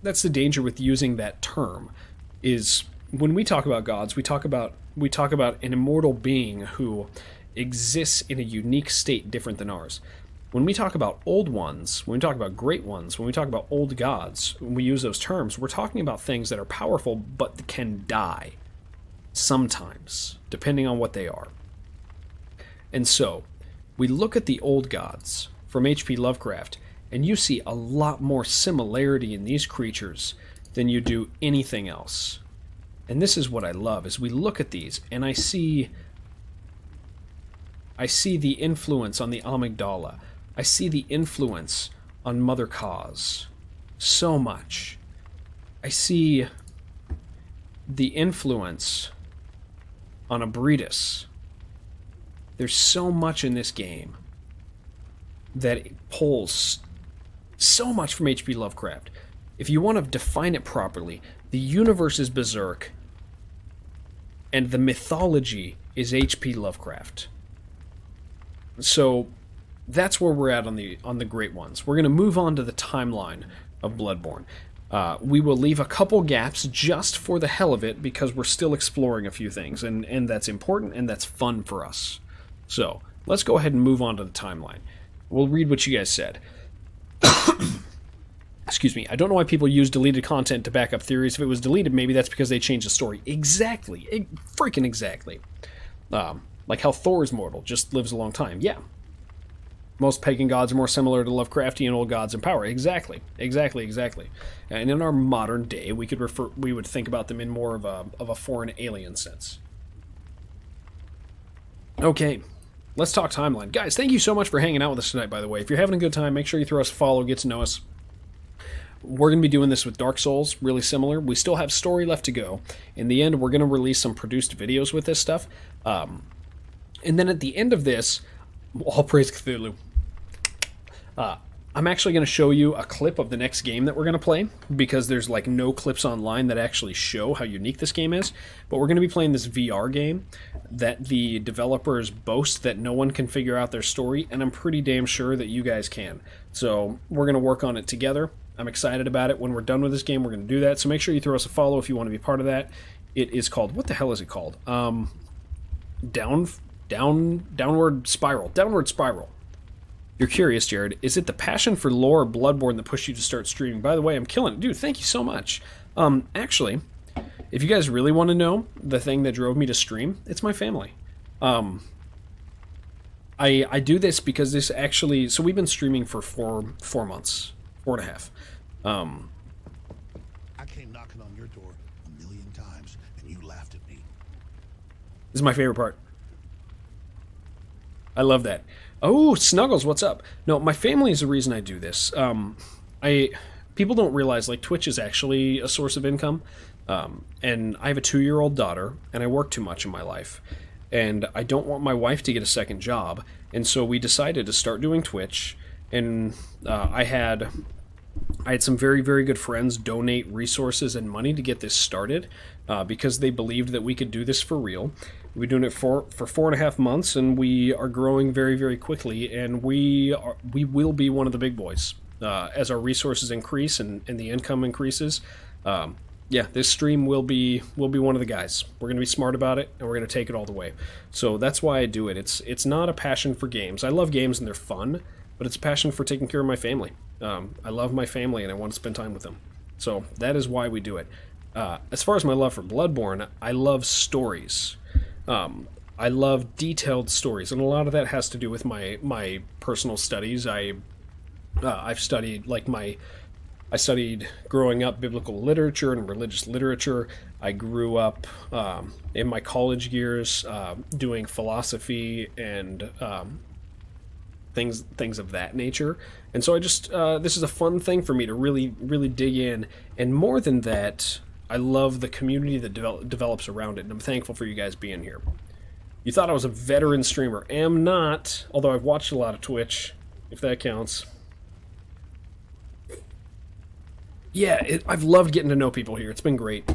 the danger with using that term, is when we talk about gods, we talk about an immortal being who exists in a unique state different than ours. When we talk about old ones, when we talk about great ones, when we talk about old gods, when we use those terms, we're talking about things that are powerful but can die sometimes, depending on what they are. And so, we look at the old gods from H.P. Lovecraft, and you see a lot more similarity in these creatures than you do anything else. And this is what I love, is we look at these, and I see the influence on the amygdala. I see the influence on Mother Cause so much. I see the influence on Abritus. There's so much in this game that it pulls so much from H.P. Lovecraft. If you want to define it properly, the universe is Berserk, and the mythology is H.P. Lovecraft. So that's where we're at on the Great Ones. We're going to move on to the timeline of Bloodborne. We will leave a couple gaps just for the hell of it because we're still exploring a few things, and that's important and that's fun for us. So let's go ahead and move on to the timeline. We'll read what you guys said. Excuse me. I don't know why people use deleted content to back up theories. If it was deleted, maybe that's because they changed the story. Exactly. Freaking exactly. Like how Thor is mortal, just lives a long time. Yeah. Most pagan gods are more similar to Lovecraftian old gods in power. Exactly. And in our modern day, we would think about them in more of a foreign alien sense. Okay. Let's talk timeline. Guys, thank you so much for hanging out with us tonight, by the way. If you're having a good time, make sure you throw us a follow, get to know us. We're going to be doing this with Dark Souls, really similar. We still have story left to go. In the end, we're going to release some produced videos with this stuff. And then at the end of this, all praise Cthulhu. I'm actually going to show you a clip of the next game that we're going to play, because there's like no clips online that actually show how unique this game is. But we're going to be playing this VR game that the developers boast that no one can figure out their story, and I'm pretty damn sure that you guys can. So we're going to work on it together. I'm excited about it. When we're done with this game, we're going to do that. So make sure you throw us a follow if you want to be part of that. It is called, what the hell is it called? Downward Spiral. You're curious, Jared. Is it the passion for lore or Bloodborne that pushed you to start streaming? By the way, I'm killing it. Dude, thank you so much. Actually, if you guys really want to know the thing that drove me to stream, it's my family. I do this because this actually... So we've been streaming for four months. 4.5.
I came knocking on your door 1,000,000 times, and you laughed at me.
This is my favorite part. I love that. Oh, Snuggles, what's up? No, my family is the reason I do this. People don't realize, like, Twitch is actually a source of income. And I have a 2-year-old daughter, and I work too much in my life. And I don't want my wife to get a second job. And so we decided to start doing Twitch. And I had I had some very, very good friends donate resources and money to get this started because they believed that we could do this for real. We've been doing it for 4.5 months, and we are growing very, very quickly, and we will be one of the big boys as our resources increase and the income increases. Yeah, this stream will be one of the guys. We're going to be smart about it, and we're going to take it all the way. So that's why I do it. It's not a passion for games. I love games, and they're fun, but it's a passion for taking care of my family. I love my family, and I want to spend time with them. So that is why we do it. As far as my love for Bloodborne, I love stories. I love detailed stories, and a lot of that has to do with my personal studies. I've studied I studied growing up biblical literature and religious literature. I grew up in my college years doing philosophy and things of that nature. And so I just this is a fun thing for me to really dig in. And more than that, I love the community that develops around it, and I'm thankful for you guys being here. You thought I was a veteran streamer. Am not, although I've watched a lot of Twitch, if that counts. Yeah, I've loved getting to know people here. It's been great.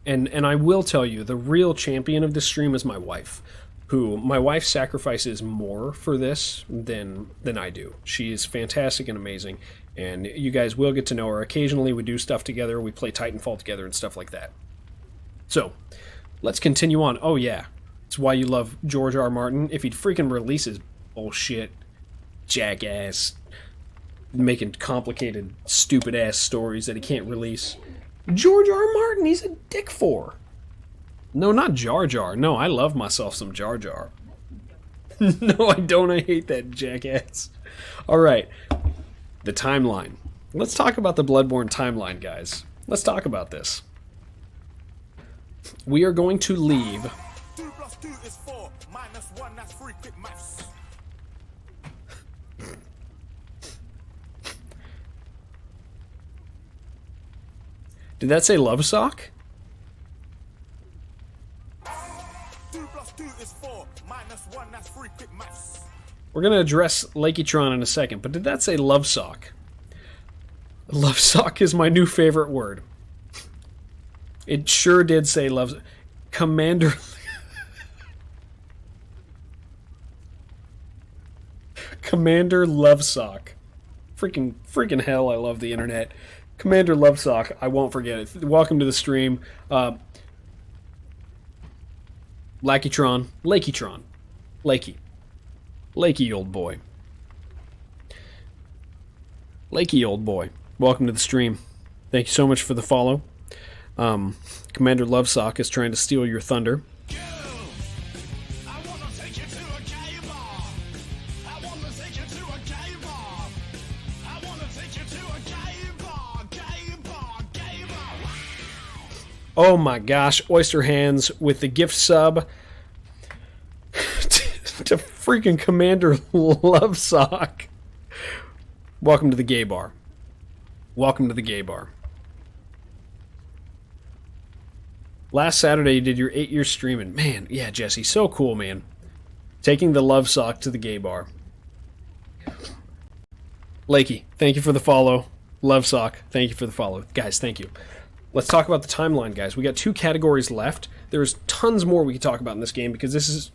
And I will tell you, the real champion of this stream is my wife, who my wife sacrifices more for this than I do. She is fantastic and amazing, and you guys will get to know her. Occasionally we do stuff together, we play Titanfall together and stuff like that. So, let's continue on. Oh yeah, it's why you love George R. R. Martin. If he'd freaking release his bullshit, jackass, making complicated, stupid-ass stories that he can't release. George R. R. Martin, he's a dick for. No, not Jar Jar. No, I love myself some Jar Jar. No, I don't. I hate that jackass. Alright, the timeline. Let's talk about the Bloodborne timeline, guys. Let's talk about this. We are going to leave...
2 + 2 is 4, -1, that's 3, quick maths.
Did that say love sock?
2 + 2 is 4, -1, that's 3, quick maths.
We're going to address Lakeytron in a second, but did that say love sock? Love sock is my new favorite word. It sure did say love... Commander... Commander Lovesock. Freaking hell, I love the internet. Commander Lovesock, I won't forget it. Welcome to the stream. Lakeytron. Lakey, old boy. Lakey, old boy. Welcome to the stream. Thank you so much for the follow. Commander Lovesock is trying to steal your thunder. Oh my gosh, Oyster Hands with the gift sub to freaking Commander Lovesock. Welcome to the gay bar. Welcome to the gay bar. Last Saturday you did your 8-year streaming. Man, yeah, Jesse, so cool, man. Taking the Lovesock to the gay bar. Lakey, thank you for the follow. Lovesock, thank you for the follow. Guys, thank you. Let's talk about the timeline, guys. We got 2 categories left. There's tons more we could talk about in this game because this is,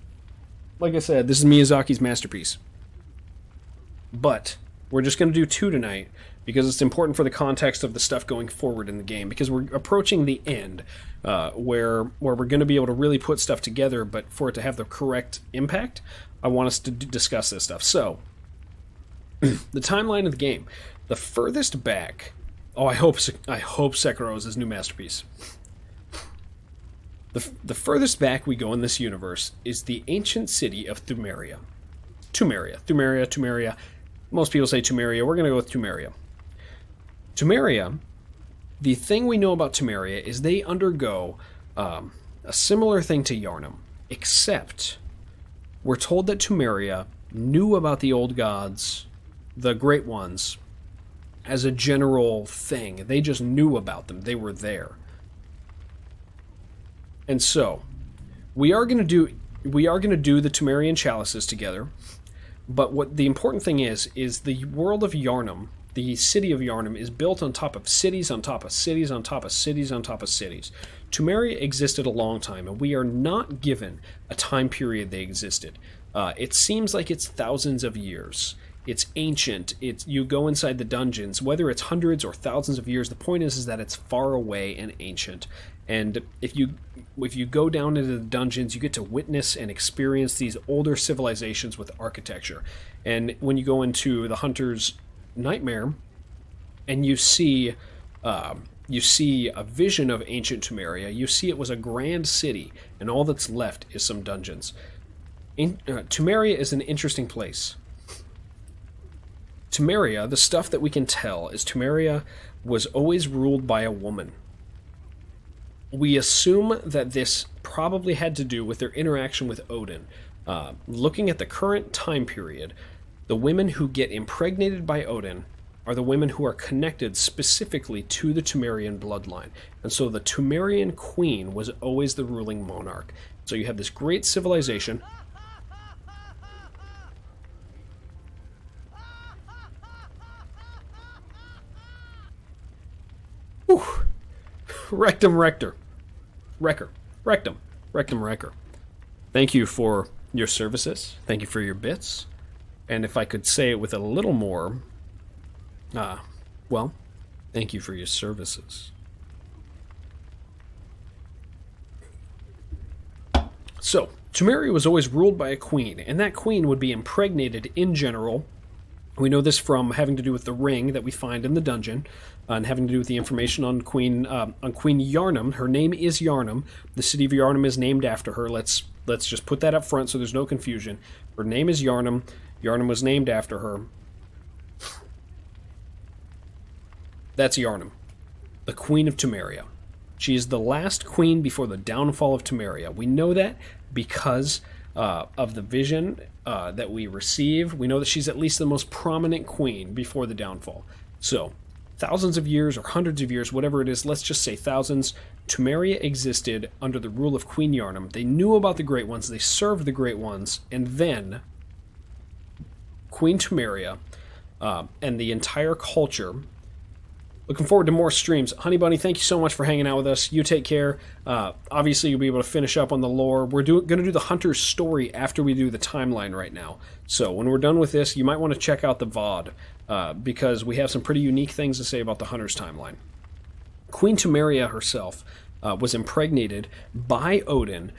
like I said, this is Miyazaki's masterpiece. But we're just going to do 2 tonight because it's important for the context of the stuff going forward in the game, because we're approaching the end where we're going to be able to really put stuff together, but for it to have the correct impact, I want us to discuss this stuff. So, the timeline of the game. The furthest back... Oh, I hope Sekiro is his new masterpiece. The furthest back we go in this universe is the ancient city of Thumeria. Thumeria. Most people say Thumeria. We're going to go with Thumeria. Thumeria, the thing we know about Thumeria is they undergo a similar thing to Yharnam, except we're told that Thumeria knew about the old gods, the Great Ones, as a general thing. They just knew about them. They were there. And so, we are going to do the Tumerian chalices together, but what the important thing is the world of Yharnam The city of Yharnam is built on top of cities, on top of cities, on top of cities, on top of cities. Temeria existed a long time, and we are not given a time period they existed. It seems like it's thousands of years. It's ancient. You go inside the dungeons, whether it's hundreds or thousands of years. The point is that it's far away and ancient. And if you go down into the dungeons, you get to witness and experience these older civilizations with architecture. And when you go into the Hunter's Nightmare, and you see a vision of ancient Temeria, you see it was a grand city, and all that's left is some dungeons. Temeria is an interesting place. Temeria, the stuff that we can tell is Temeria was always ruled by a woman. We assume that this probably had to do with their interaction with Odin. Looking at the current time period, the women who get impregnated by Odin are the women who are connected specifically to the Temerian bloodline. And so the Temerian queen was always the ruling monarch. So you have this great civilization. Whew. Rectum Rector. Wrecker. Rectum. Rectum Wrecker. Thank you for your services. Thank you for your bits. And if I could say it with a little more, well, thank you for your services. So, Temeria was always ruled by a queen, and that queen would be impregnated in general. We know this from having to do with the ring that we find in the dungeon, and having to do with the information on Queen Yharnam. Her name is Yharnam. The city of Yharnam is named after her. Let's just put that up front so there's no confusion. Her name is Yharnam. Yharnam was named after her. That's Yharnam, the Queen of Temeria. She is the last queen before the downfall of Temeria. We know that because of the vision that we receive. We know that she's at least the most prominent queen before the downfall. So, thousands of years or hundreds of years, whatever it is, let's just say thousands, Temeria existed under the rule of Queen Yharnam. They knew about the Great Ones, they served the Great Ones, and then Queen Temeria and the entire culture. Looking forward to more streams. Honey Bunny, thank you so much for hanging out with us. You take care. Obviously, you'll be able to finish up on the lore. We're going to do the Hunter's story after we do the timeline right now. So when we're done with this, you might want to check out the VOD, because we have some pretty unique things to say about the Hunter's timeline. Queen Temeria herself was impregnated by Odin,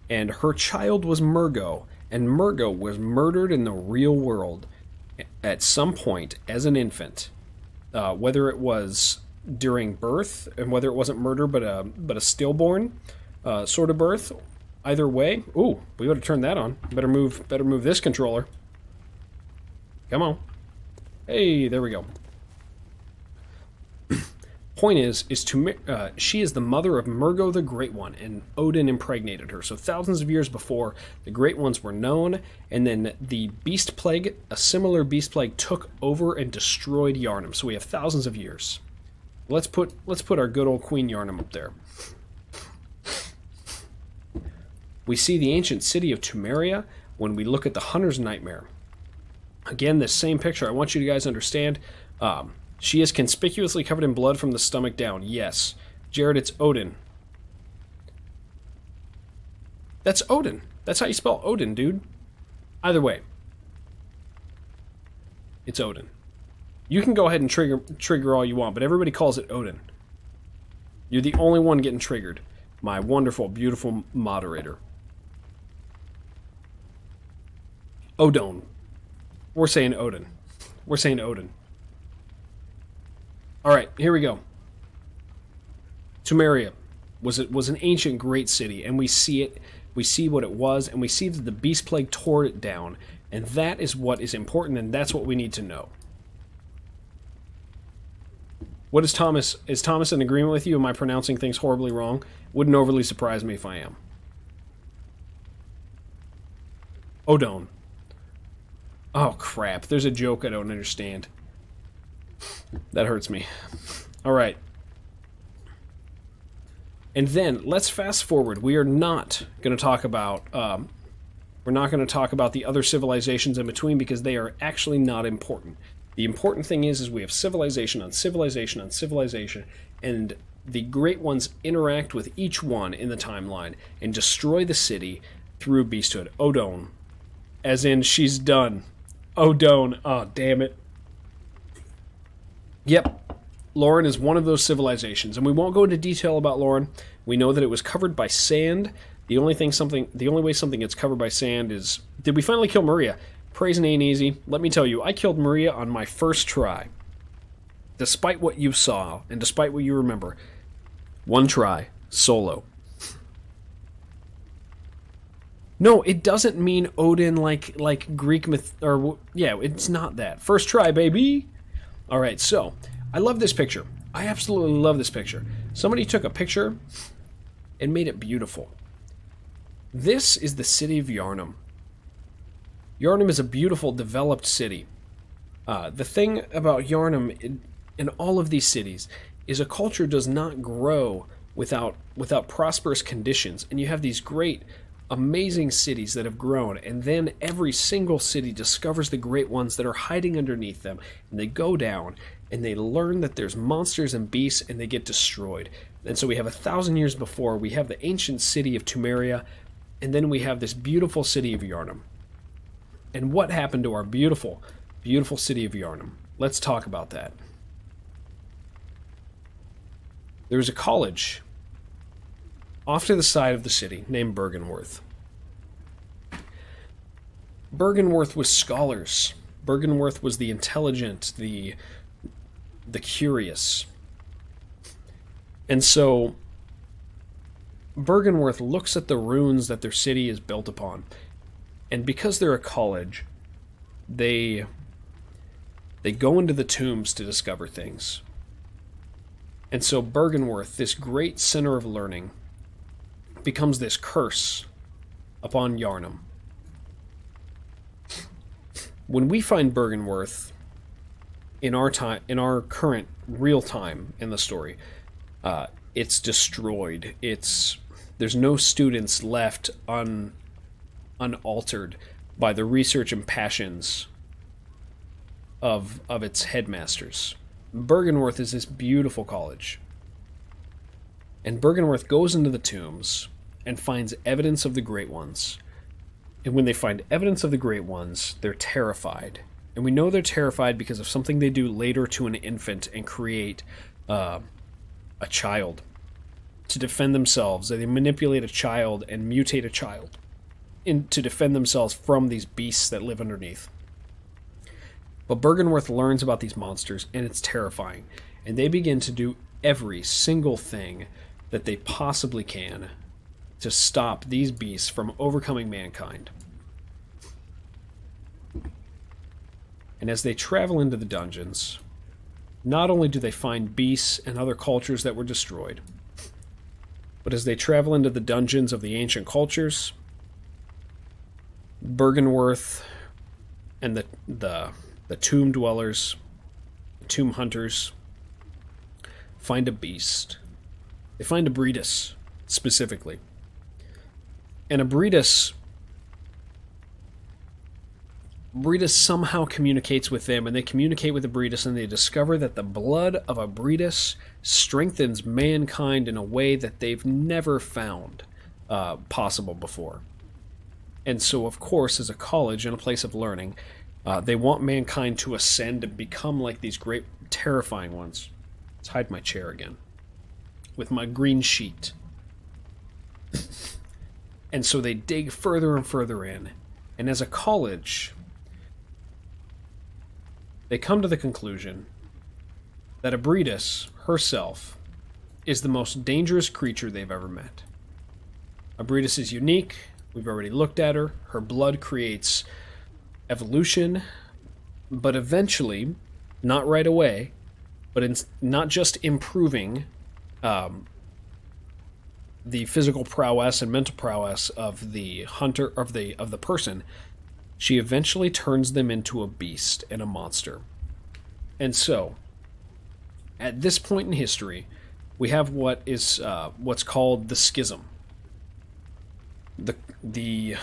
and her child was Murgo, and Murgo was murdered in the real world at some point as an infant. Whether it was during birth, and whether it wasn't murder but a stillborn sort of birth, either way. Ooh, we ought to turn that on. Better move this controller. Come on. Hey, there we go. Point is she is the mother of Murgo the Great One, and Odin impregnated her. So thousands of years before, the Great Ones were known, and then the Beast Plague, a similar Beast Plague, took over and destroyed Yharnam. So we have thousands of years. Let's put our good old Queen Yharnam up there. We see the ancient city of Temeria when we look at the Hunter's Nightmare. Again, this same picture. I want you guys to understand. She is conspicuously covered in blood from the stomach down. Yes. Jared, it's Odin. That's Odin. That's how you spell Odin, dude. Either way. It's Odin. You can go ahead and trigger all you want, but everybody calls it Odin. You're the only one getting triggered. My wonderful, beautiful moderator. Odin. We're saying Odin. We're saying Odin. Alright, here we go. Temeria was an ancient great city, and we see it, we see what it was, and we see that the Beast Plague tore it down, and that is what is important, and that's what we need to know. What is Thomas? Is Thomas in agreement with you? Am I pronouncing things horribly wrong? Wouldn't overly surprise me if I am. Odin. Oh crap, there's a joke I don't understand. That hurts me. Alright. And then, let's fast forward. We are not going to talk about... we're not going to talk about the other civilizations in between because they are actually not important. The important thing is we have civilization on civilization on civilization, and the Great Ones interact with each one in the timeline and destroy the city through beasthood. Odone. As in, she's done. Odone. Oh, damn it. Yep. Lauren is one of those civilizations, and we won't go into detail about Lauren. We know that it was covered by sand. The only way something gets covered by sand is, did we finally kill Maria? Praising ain't easy. Let me tell you, I killed Maria on my first try. Despite what you saw, and despite what you remember, one try, solo. No, it doesn't mean Odin like Greek myth, or yeah, it's not that. First try, baby. All right, so I love this picture. I absolutely love this picture. Somebody took a picture and made it beautiful. This is the city of Yharnam. Yharnam is a beautiful, developed city. The thing about Yharnam in all of these cities is a culture does not grow without prosperous conditions, and you have these great, amazing cities that have grown, and then every single city discovers the great ones that are hiding underneath them, and they go down, and they learn that there's monsters and beasts, and they get destroyed. And so we have 1,000 years before, we have the ancient city of Tumeria, and then we have this beautiful city of Yharnam. And what happened to our beautiful, beautiful city of Yharnam? Let's talk about that. There's a college off to the side of the city named Bergenworth. Bergenworth was scholars. Bergenworth was the intelligent, the curious. And so Bergenworth looks at the ruins that their city is built upon. And because they're a college, they go into the tombs to discover things. And so Bergenworth, this great center of learning, becomes this curse upon Yharnam. When we find Bergenworth in our current real time in the story, it's destroyed. There's no students left unaltered by the research and passions of its headmasters. Bergenworth is this beautiful college. And Bergenworth goes into the tombs and finds evidence of the Great Ones. And when they find evidence of the Great Ones, they're terrified. And we know they're terrified because of something they do later to an infant and create a child to defend themselves. They manipulate a child and mutate a child to defend themselves from these beasts that live underneath. But Bergenworth learns about these monsters, and it's terrifying. And they begin to do every single thing that they possibly can to stop these beasts from overcoming mankind. And as they travel into the dungeons, not only do they find beasts and other cultures that were destroyed, but as they travel into the dungeons of the ancient cultures, Bergenworth and the tomb dwellers, tomb hunters, find a beast. They find a Breedis, specifically. And a Breedis somehow communicates with them, and they communicate with the Breedis, and they discover that the blood of a Breedis strengthens mankind in a way that they've never found possible before. And so, of course, as a college and a place of learning, they want mankind to ascend and become like these great, terrifying ones. Let's hide my chair again. With my green sheet. And so they dig further and further in. And as a college, they come to the conclusion that a Breedis herself is the most dangerous creature they've ever met. A Breedis is unique. We've already looked at her. Her blood creates evolution, but eventually, not right away, but not just improving the physical prowess and mental prowess of the hunter, of the person, she eventually turns them into a beast and a monster. And so, at this point in history, we have what's called the schism. The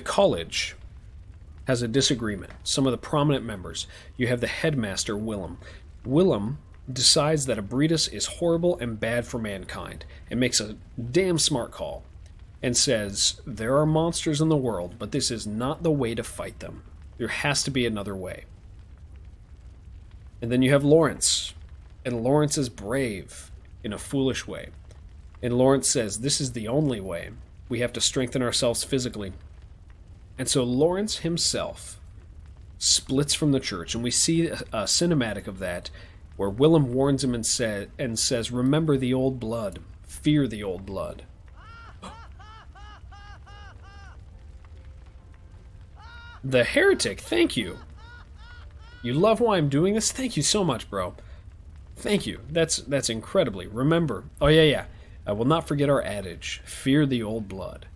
college has a disagreement. Some of the prominent members. You have the headmaster, Willem. Willem decides that Abretus is horrible and bad for mankind, and makes a damn smart call, and says, there are monsters in the world, but this is not the way to fight them. There has to be another way. And then you have Lawrence, and Lawrence is brave in a foolish way. And Lawrence says, this is the only way. We have to strengthen ourselves physically. And so Lawrence himself splits from the church, and we see a cinematic of that where Willem warns him and says, remember the old blood, fear the old blood. The heretic, thank you. You love why I'm doing this? Thank you so much, bro. Thank you. That's incredibly. Remember. Oh, yeah. I will not forget our adage, fear the old blood.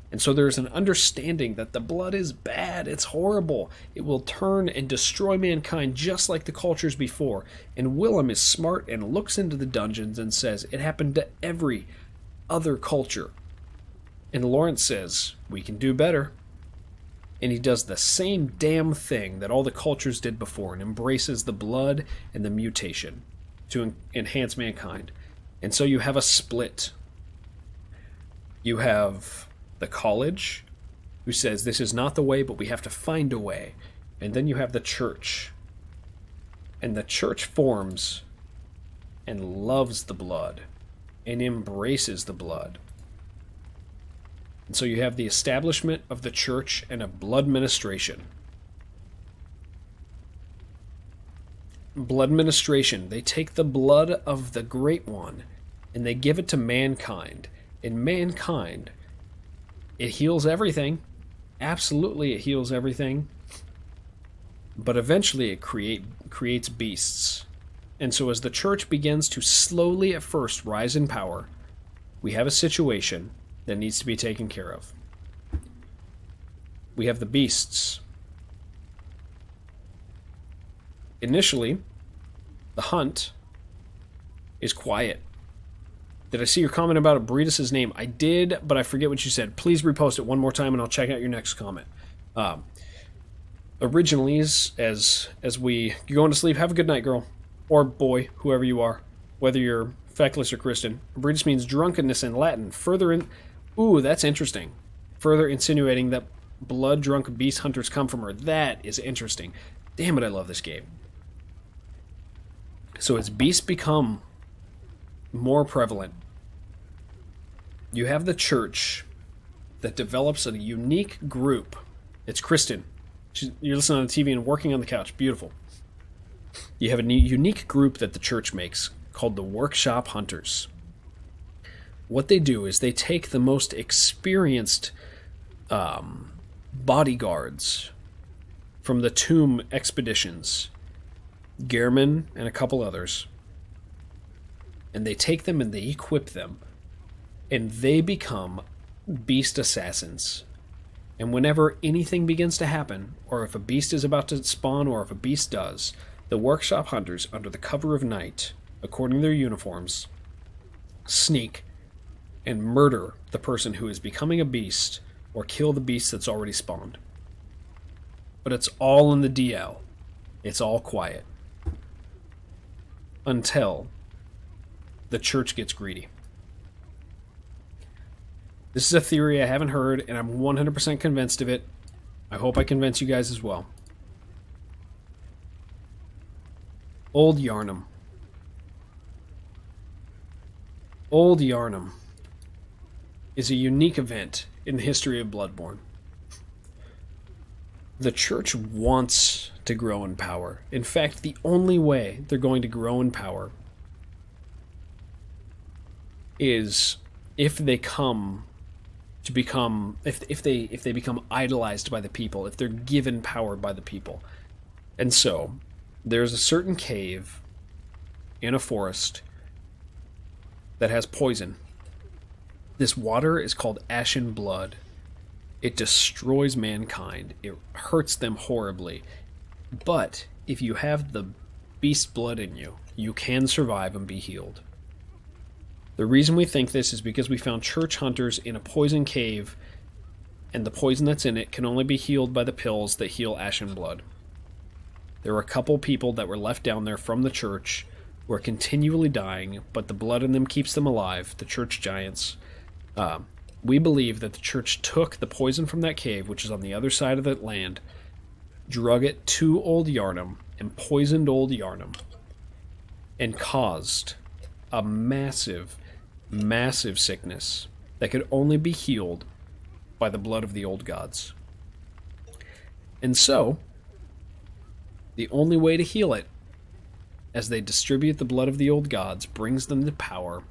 And so there's an understanding that the blood is bad. It's horrible. It will turn and destroy mankind just like the cultures before. And Willem is smart and looks into the dungeons and says, it happened to every other culture. And Lawrence says, we can do better. And he does the same damn thing that all the cultures did before and embraces the blood and the mutation to enhance mankind. And so you have a split. You have the college, who says this is not the way, but we have to find a way. And then you have the church. And the church forms and loves the blood and embraces the blood. And so you have the establishment of the church and a blood ministration. Blood ministration, they take the blood of the Great One and they give it to mankind. And mankind, it heals everything. Absolutely, it heals everything. But eventually it creates beasts. And so as the church begins to slowly at first rise in power, we have a situation that needs to be taken care of. We have the beasts. Initially, the hunt is quiet. Did I see your comment about Abretus' name? I did, but I forget what you said. Please repost it one more time and I'll check out your next comment. Originally, as you're going to sleep, have a good night, girl. Or boy, whoever you are. Whether you're feckless or Christian. Abretus means drunkenness in Latin. Ooh, that's interesting. Further insinuating that blood-drunk beast hunters come from her. That is interesting. Damn it, I love this game. So as beasts become more prevalent, you have the church that develops a unique group. It's Kristen. You're listening on the TV and working on the couch. Beautiful. You have a unique group that the church makes called the Workshop Hunters. What they do is they take the most experienced bodyguards from the tomb expeditions, Gehrman and a couple others, and they take them and they equip them, and they become beast assassins. And whenever anything begins to happen, or if a beast is about to spawn, or if a beast does, the Workshop Hunters, under the cover of night, according to their uniforms, sneak and murder the person who is becoming a beast, or kill the beast that's already spawned. But it's all in the DL. It's all quiet. Until the church gets greedy. This is a theory I haven't heard, and I'm 100% convinced of it. I hope I convince you guys as well. Old Yarnum. Old Yarnum is a unique event in the history of Bloodborne. The church wants to grow in power. In fact, the only way they're going to grow in power is if they become idolized by the people, if they're given power by the people. And so there's a certain cave in a forest that has poison. This water is called Ashen Blood. It destroys mankind. It hurts them horribly. But if you have the beast blood in you, you can survive and be healed. The reason we think this is because we found church hunters in a poison cave and the poison that's in it can only be healed by the pills that heal Ashen Blood. There were a couple people that were left down there from the church who are continually dying, but the blood in them keeps them alive, the church giants. We believe that the church took the poison from that cave, which is on the other side of the land, drug it to Old Yarnum, and poisoned Old Yarnum, and caused a massive, massive sickness that could only be healed by the blood of the old gods. And so, the only way to heal it, as they distribute the blood of the old gods, brings them to power,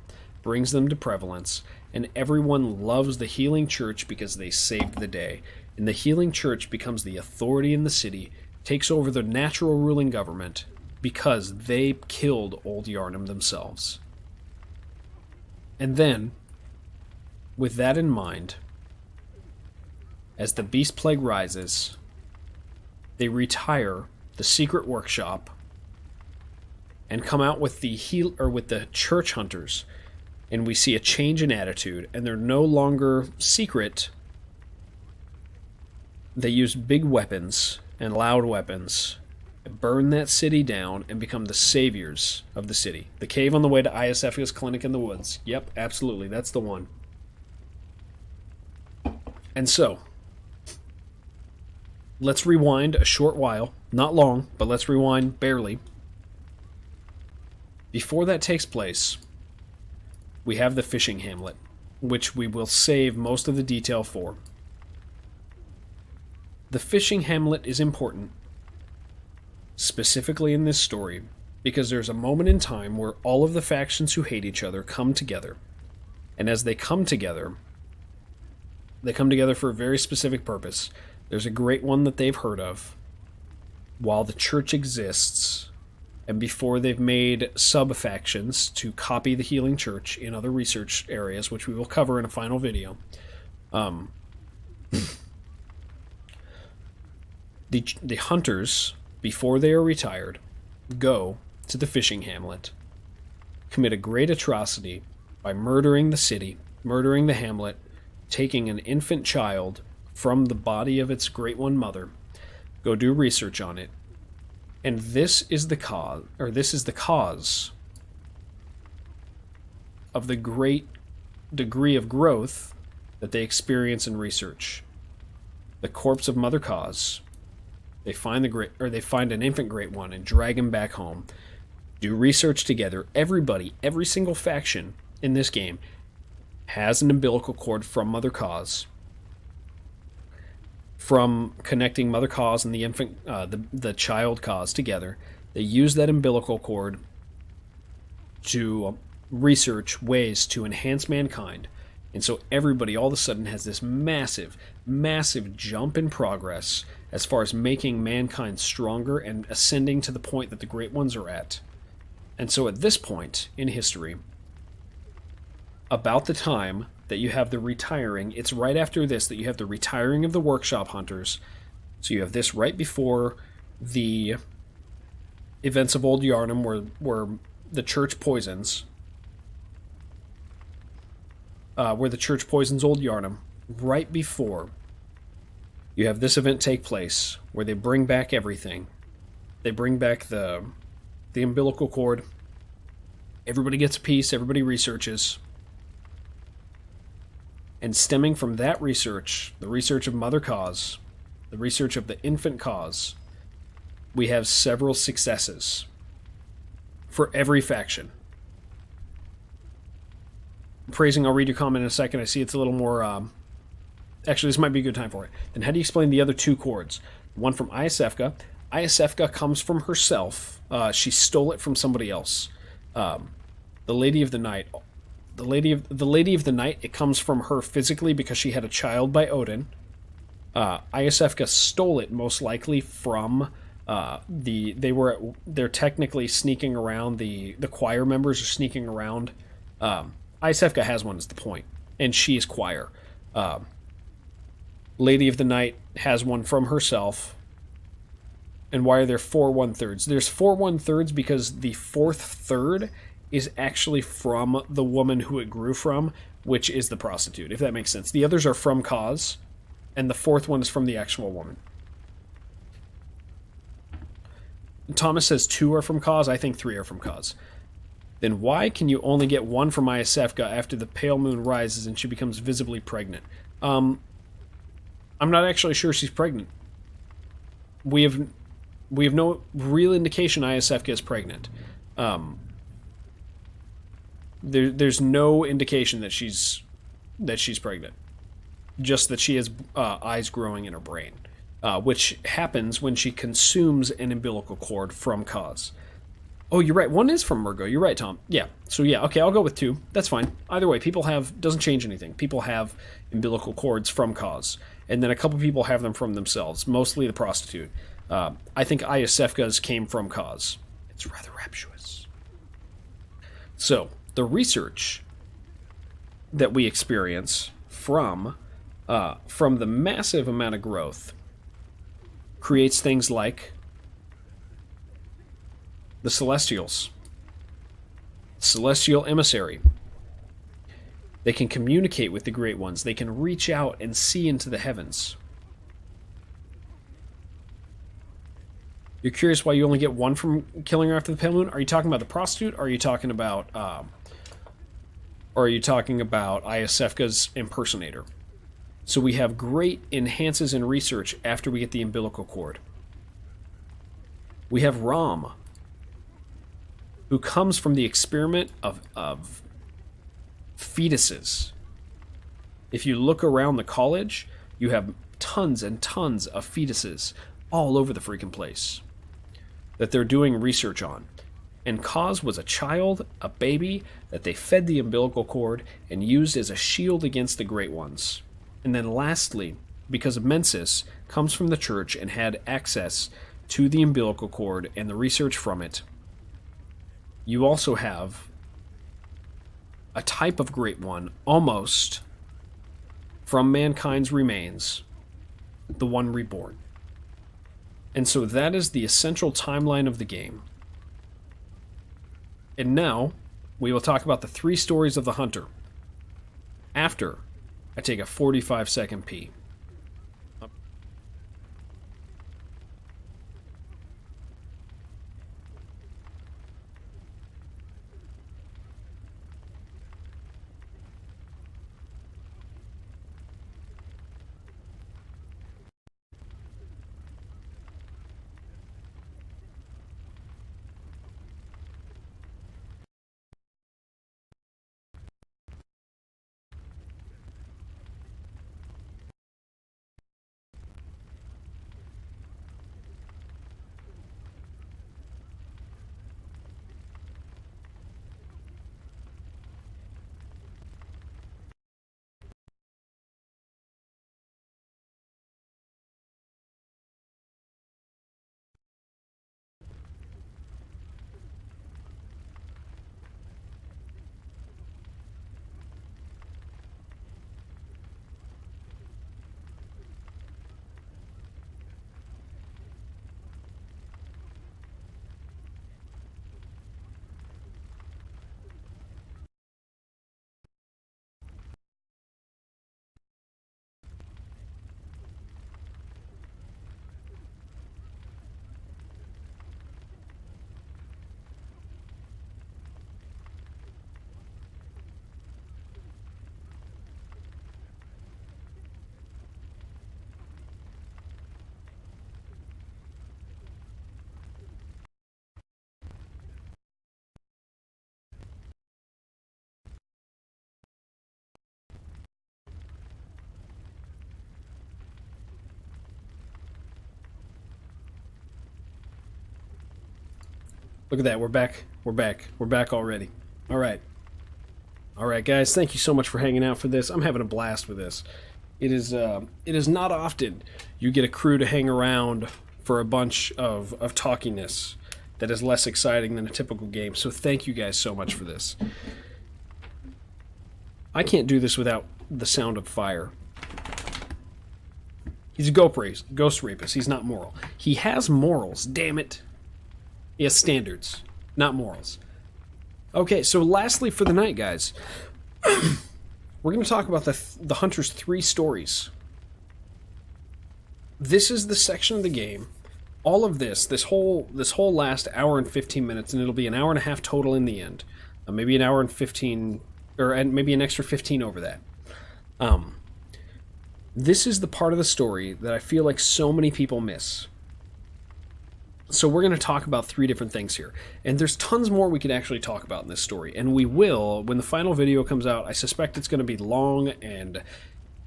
brings them to prevalence, and everyone loves the healing church because they saved the day. And the healing church becomes the authority in the city, takes over the natural ruling government, because they killed Old Yarnum themselves. And then, with that in mind, as the Beast Plague rises, they retire the secret workshop and come out with the church hunters, and we see a change in attitude, and they're no longer secret. They use big weapons and loud weapons, burn that city down, and become the saviors of the city. The cave on the way to ISF's clinic in the woods. Yep, absolutely, that's the one. And so, let's rewind a short while. Not long, but let's rewind barely. Before that takes place, we have the fishing hamlet, which we will save most of the detail for. The fishing hamlet is important, specifically in this story, because there's a moment in time where all of the factions who hate each other come together. And as they come together for a very specific purpose. There's a great one that they've heard of while the church exists, and before they've made sub-factions to copy the healing church in other research areas, which we will cover in a final video. The hunters, before they are retired, go to the fishing hamlet, commit a great atrocity by murdering the city, murdering the hamlet, taking an infant child from the body of its great one mother, go do research on it, and this is the cause of the great degree of growth that they experience in research. The corpse of Mother Cause. They find an infant great one and drag him back home. Do research together. Everybody, every single faction in this game has an umbilical cord from Mother Cause. From connecting Mother Cause and the infant, the child Cause together, they use that umbilical cord to research ways to enhance mankind. And so everybody all of a sudden has this massive, massive jump in progress as far as making mankind stronger and ascending to the point that the Great Ones are at. And so at this point in history, about the time that you have the retiring, it's right after this that you have the retiring of the workshop hunters. So you have this right before the events of Old Yarnum where the church poisons. Where the church poisons Old Yarnum. Right before you have this event take place where they bring back everything. They bring back the umbilical cord. Everybody gets a piece, everybody researches. And stemming from that research, the research of Mother Cause, the research of the infant cause, we have several successes for every faction. Praising, I'll read your comment in a second. I see it's a little more... actually, this might be a good time for it. Then how do you explain the other two cords? One from ISFka. ISFka comes from herself. She stole it from somebody else. The Lady of the Night. The Lady of the Night, it comes from her physically because she had a child by Odin. ISFka stole it most likely from they're technically sneaking around, the choir members are sneaking around. ISFka has one is the point, and she is choir. Lady of the Night has one from herself. And why are there 4 1/3s? There's 4 1/3s because the 4th third is actually from the woman who it grew from, which is the prostitute, if that makes sense. The others are from Cause. and the fourth one is from the actual woman. Thomas says 2 are from Cause. I think 3 are from Cause. Then why can you only get 1 from Iosefka after the pale moon rises and she becomes visibly pregnant? I'm not actually sure she's pregnant. We have no real indication Iosefka is pregnant. There's no indication that she's pregnant. Just that she has eyes growing in her brain, which happens when she consumes an umbilical cord from Cause. Oh, you're right. 1 is from Murgo. You're right, Tom. Yeah. So yeah, okay, I'll go with 2. That's fine. Either way, doesn't change anything. People have umbilical cords from Cause, and then a couple people have them from themselves. Mostly the prostitute. I think Iosefka's came from Cause. It's rather rapturous. So the research that we experience from the massive amount of growth creates things like the Celestials. Celestial emissary. They can communicate with the Great Ones. They can reach out and see into the heavens. You're curious why you only get 1 from killing her after the pale moon? Are you talking about the prostitute? Or are you talking about Iosefka's impersonator? So we have great enhances in research after we get the umbilical cord. We have Rom, who comes from the experiment of fetuses. If you look around the college, you have tons and tons of fetuses all over the freaking place that they're doing research on. And Cause was a child, a baby, that they fed the umbilical cord and used as a shield against the Great Ones. And then lastly, because of Mensis, comes from the church and had access to the umbilical cord and the research from it, you also have a type of Great One, almost from mankind's remains, the One Reborn. And so that is the essential timeline of the game. And now, we will talk about the 3 stories of the Hunter, after I take a 45-second pee. Look at that, we're back. We're back already. Alright, guys, thank you so much for hanging out for this. I'm having a blast with this. It is not often you get a crew to hang around for a bunch of talkiness that is less exciting than a typical game, so thank you guys so much for this. I can't do this without the sound of fire. He's a ghost rapist. He's not moral. He has morals, damn it. He has standards, not morals. Okay, so lastly for the night, guys, we're going to talk about the Hunter's 3 stories. this is the section of the game. All of this whole last hour and 15 minutes, and it'll be an hour and a half total in the end. Maybe an hour and 15, and maybe an extra 15 over that. This is the part of the story that I feel like so many people miss. So we're going to talk about 3 different things here. And there's tons more we could actually talk about in this story. And we will, when the final video comes out. I suspect it's going to be long, and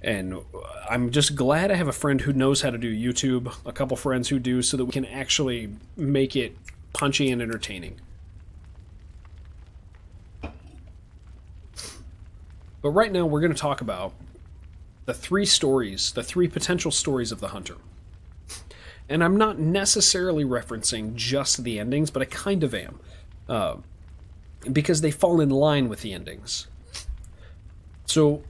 I'm just glad I have a friend who knows how to do YouTube, a couple friends who do, so that we can actually make it punchy and entertaining. But right now we're going to talk about the 3 stories, the 3 potential stories of the Hunter. And I'm not necessarily referencing just the endings, but I kind of am. Because they fall in line with the endings. So,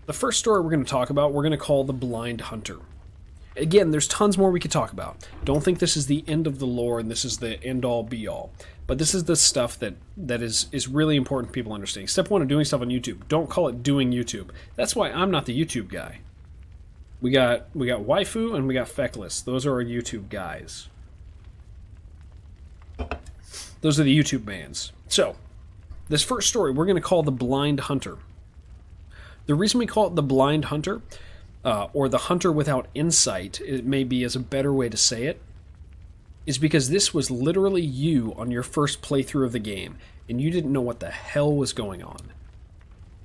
the first story we're going to talk about, we're going to call The Blind Hunter. Again, there's tons more we could talk about. Don't think this is the end of the lore and this is the end-all, be-all. But this is the stuff that is really important for people understanding. Step 1 of doing stuff on YouTube. Don't call it doing YouTube. That's why I'm not the YouTube guy. We got Waifu and we got Feckless. Those are our YouTube guys. Those are the YouTube mans. So, this first story we're going to call The Blind Hunter. The reason we call it The Blind Hunter, or The Hunter Without Insight, it may be as a better way to say it, is because this was literally you on your first playthrough of the game, and you didn't know what the hell was going on.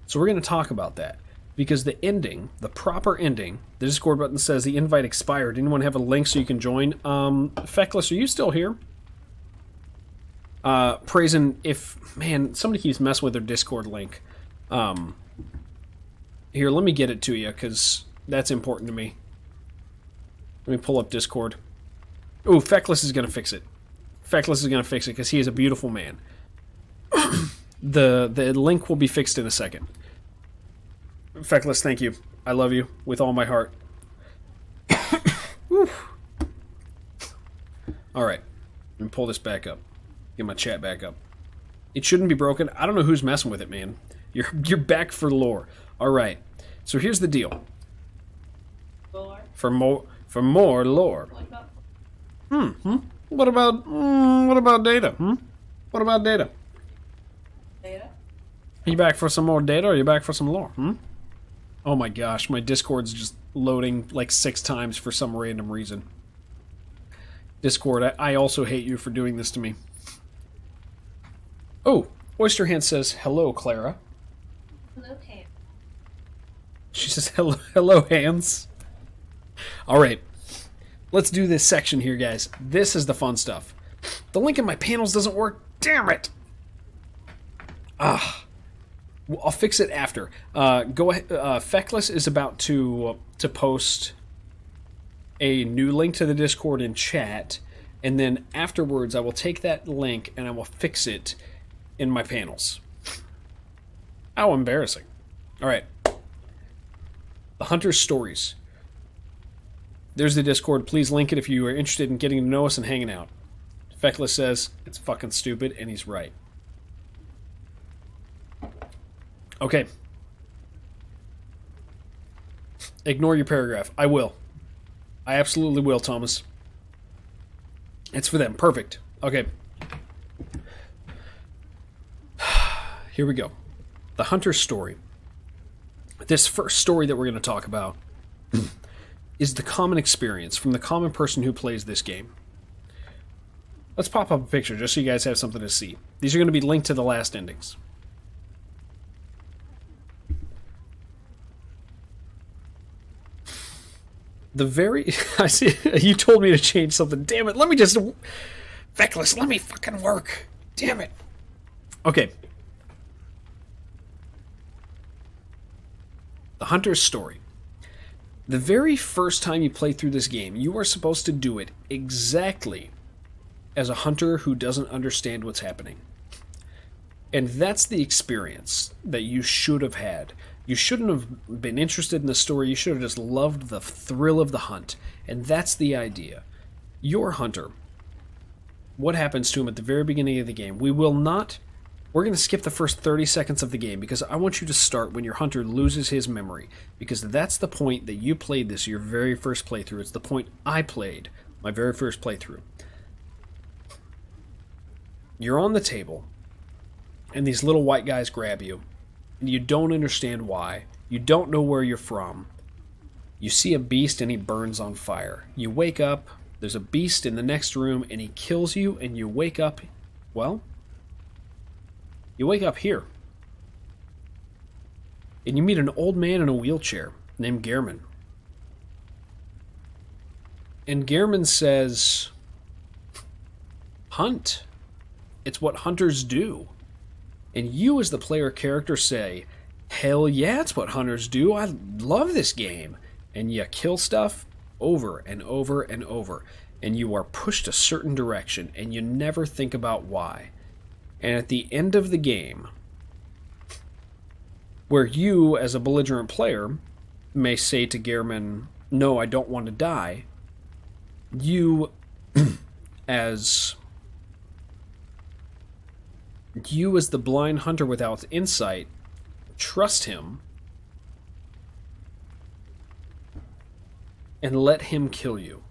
So we're going to talk about that. Because the ending, the proper ending, the Discord button says the invite expired. Anyone have a link so you can join? Feckless, are you still here? Praising if... Man, somebody keeps messing with their Discord link. Here, let me get it to you, because that's important to me. Let me pull up Discord. Ooh, Feckless is going to fix it. Feckless is going to fix it, because he is a beautiful man. The link will be fixed in a second. Feckless, thank you. I love you with all my heart. Alright. Let me pull this back up. Get my chat back up. It shouldn't be broken. I don't know who's messing with it, man. You're back for lore. Alright. So here's the deal.
Lore?
For more lore. What about data? What about data?
Data?
Are you back for some more data or are you back for some lore? Oh my gosh, my Discord's just loading like 6 times for some random reason. Discord, I also hate you for doing this to me. Oh, Oyster Hand says, hello, Clara.
Hello, Kate.
She says, hello, hands. Alright, let's do this section here, guys. This is the fun stuff. The link in my panels doesn't work. Damn it! I'll fix it after. Go ahead. Feckless is about to post a new link to the Discord in chat, and then afterwards I will take that link and I will fix it in my panels. How embarrassing. Alright. The Hunter's Stories. There's the Discord. Please link it if you are interested in getting to know us and hanging out. Feckless says, it's fucking stupid, and he's right. Okay. Ignore your paragraph. I will. I absolutely will, Thomas. It's for them. Perfect. Okay. Here we go. The Hunter's Story. This first story that we're going to talk about is the common experience from the common person who plays this game. Let's pop up a picture just so you guys have something to see. These are going to be linked to the last endings. The very... I see... You told me to change something. Damn it. Let me just... Feckless, let me fucking work. Damn it. Okay. The Hunter's Story. The very first time you play through this game, you are supposed to do it exactly as a hunter who doesn't understand what's happening. And that's the experience that you should have had. You shouldn't have been interested in the story. You should have just loved the thrill of the hunt. And that's the idea. Your hunter, what happens to him at the very beginning of the game? We will not We're going to skip the first 30 seconds of the game because I want you to start when your hunter loses his memory, because that's the point that you played this, your very first playthrough. It's the point I played, my very first playthrough. You're on the table, and these little white guys grab you, and you don't understand why. You don't know where you're from. You see a beast and he burns on fire. You wake up, there's a beast in the next room, and he kills you, and you wake up, well, you wake up here. And you meet an old man in a wheelchair named Gehrman. And Gehrman says, hunt. It's what hunters do. And you as the player character say, hell yeah, it's what hunters do. I love this game. And you kill stuff over and over and over. And you are pushed a certain direction, and you never think about why. And at the end of the game, where you, as a belligerent player, may say to Gehrman, no, I don't want to die, you, as the blind hunter without insight, trust him and let him kill you.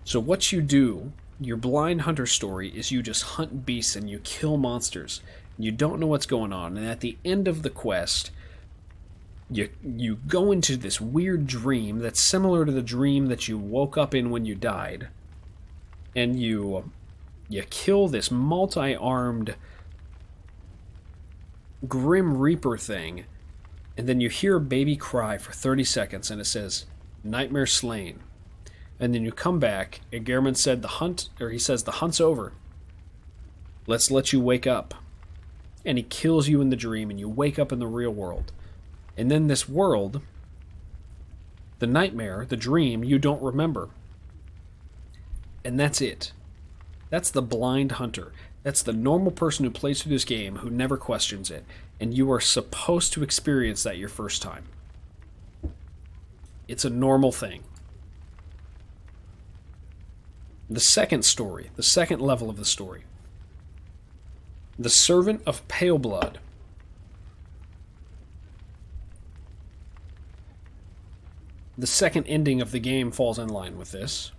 So what you do, your blind hunter story, is you just hunt beasts and you kill monsters. You don't know what's going on, and at the end of the quest, you go into this weird dream that's similar to the dream that you woke up in when you died, and you kill this multi-armed Grim Reaper thing, and then you hear a baby cry for 30 seconds, and it says, "Nightmare slain." And then you come back, and Gehrman said he says the hunt's over. Let's let you wake up. And he kills you in the dream, and you wake up in the real world. And then this world, the nightmare, the dream, you don't remember. And that's it. That's the blind hunter. That's the normal person who plays through this game who never questions it. And you are supposed to experience that your first time. It's a normal thing. The second story, the second level of the story. The Servant of Pale Blood. The second ending of the game falls in line with this.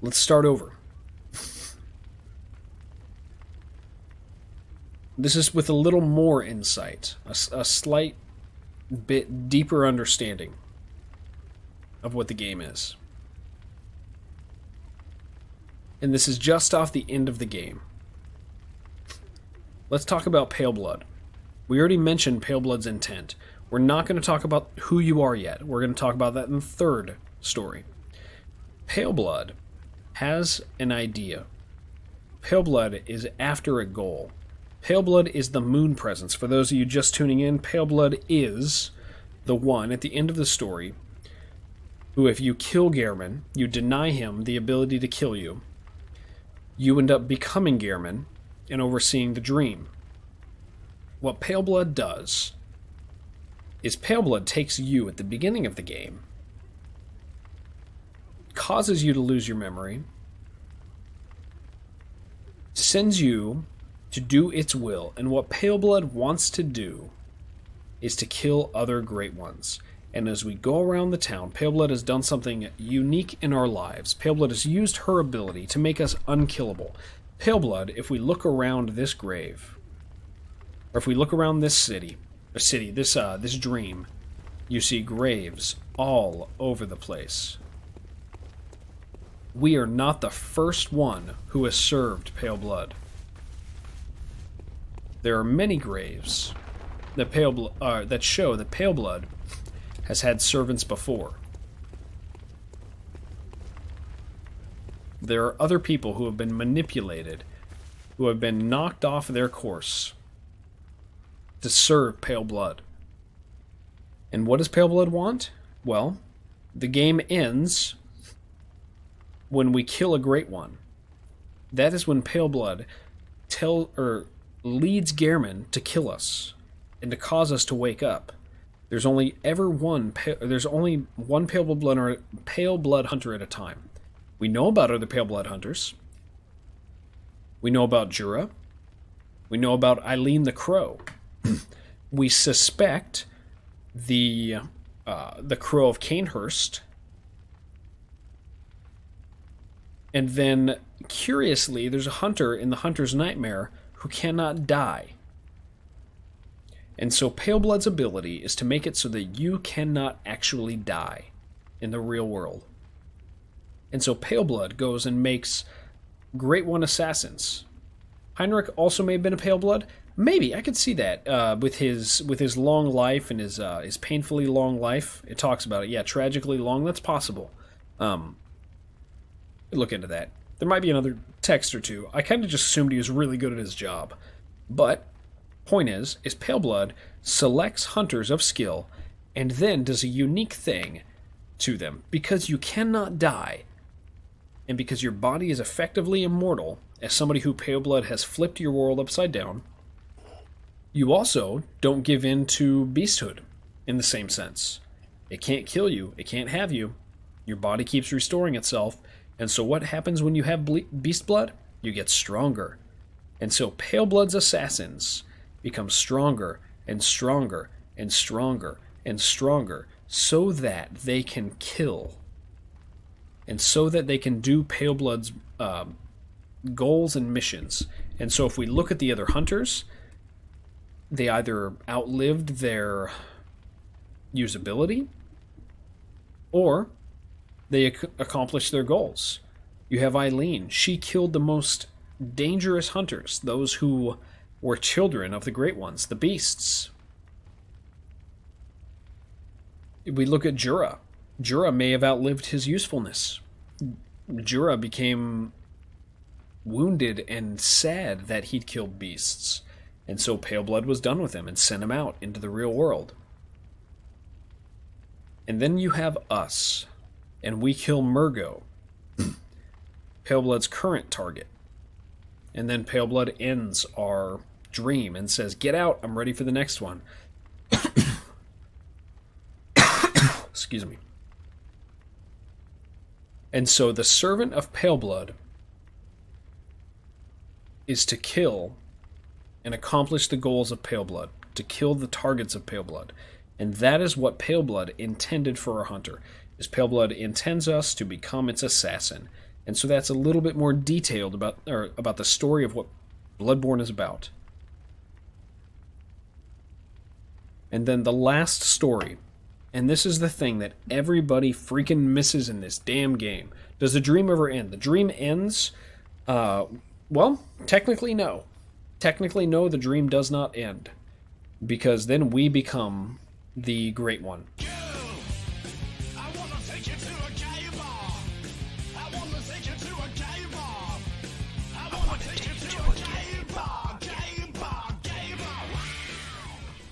Let's start over. This is with a little more insight, a slight bit deeper understanding of what the game is. And this is just off the end of the game. Let's talk about Pale Blood. We already mentioned Pale Blood's intent. We're not going to talk about who you are yet. We're going to talk about that in the third story. Pale Blood has an idea. Pale Blood is after a goal. Pale Blood is the moon presence. For those of you just tuning in, Pale Blood is the one at the end of the story who, if you kill Gehrman, you deny him the ability to kill you, you end up becoming Gehrman and overseeing the dream. What Pale Blood does is Pale Blood takes you at the beginning of the game, causes you to lose your memory, sends you to do its will, and what Pale Blood wants to do is to kill other great ones. And as we go around the town, Pale Blood has done something unique in our lives. Pale Blood has used her ability to make us unkillable. Pale Blood, if we look around this grave, or if we look around this this dream, you see graves all over the place. We are not the first one who has served Pale Blood. There are many graves that that show that Pale Blood has had servants before. There are other people who have been manipulated, who have been knocked off their course to serve Pale Blood. And what does Pale Blood want? Well, the game ends when we kill a great one. That is when Pale Blood leads Gehrman to kill us and to cause us to wake up. There's only one pale blood hunter at a time. We know about other pale blood hunters. We know about Jura. We know about Eileen the Crow. We suspect the Crow of Canehurst. And then, curiously, there's a hunter in the Hunter's Nightmare who cannot die. And so Paleblood's ability is to make it so that you cannot actually die in the real world. And so Paleblood goes and makes Great One assassins. Heinrich also may have been a Paleblood. Maybe, I could see that with his long life and his painfully long life. It talks about it. Yeah, tragically long. That's possible. Look into that. There might be another text or two. I kind of just assumed he was really good at his job. But, point is Paleblood selects hunters of skill and then does a unique thing to them. Because you cannot die, and because your body is effectively immortal, as somebody who Paleblood has flipped your world upside down, you also don't give in to beasthood in the same sense. It can't kill you. It can't have you. Your body keeps restoring itself. And so what happens when you have beast blood? You get stronger. And so Paleblood's assassins become stronger and stronger and stronger and stronger so that they can kill. And so that they can do Paleblood's goals and missions. And so if we look at the other hunters, they either outlived their usability or they accomplished their goals. You have Eileen. She killed the most dangerous hunters, those who were children of the Great Ones, the beasts. We look at Jura. Jura may have outlived his usefulness. Jura became wounded and sad that he'd killed beasts, and so Paleblood was done with him and sent him out into the real world. And then you have us, and we kill Murgo, Paleblood's current target. And then Paleblood ends our dream and says, "Get out, I'm ready for the next one." Excuse me. And so the servant of Paleblood is to kill and accomplish the goals of Paleblood, to kill the targets of Paleblood. And that is what Paleblood intended for our hunter. Is Paleblood intends us to become its assassin. And so that's a little bit more detailed about the story of what Bloodborne is about. And then the last story, and this is the thing that everybody freaking misses in this damn game. Does the dream ever end? The dream ends, well, technically no. Technically no, the dream does not end. Because then we become the Great One.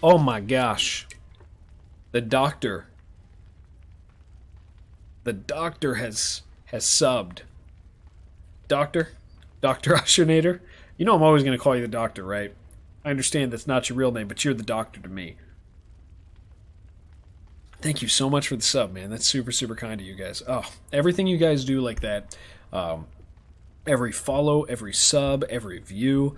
Oh my gosh. The doctor has subbed. Dr. Ushernator? You know I'm always going to call you the doctor, right? I understand that's not your real name, but you're the doctor to me. Thank you so much for the sub, man. That's super, super kind of you guys. Oh, everything you guys do like that. Every follow, every sub, every view.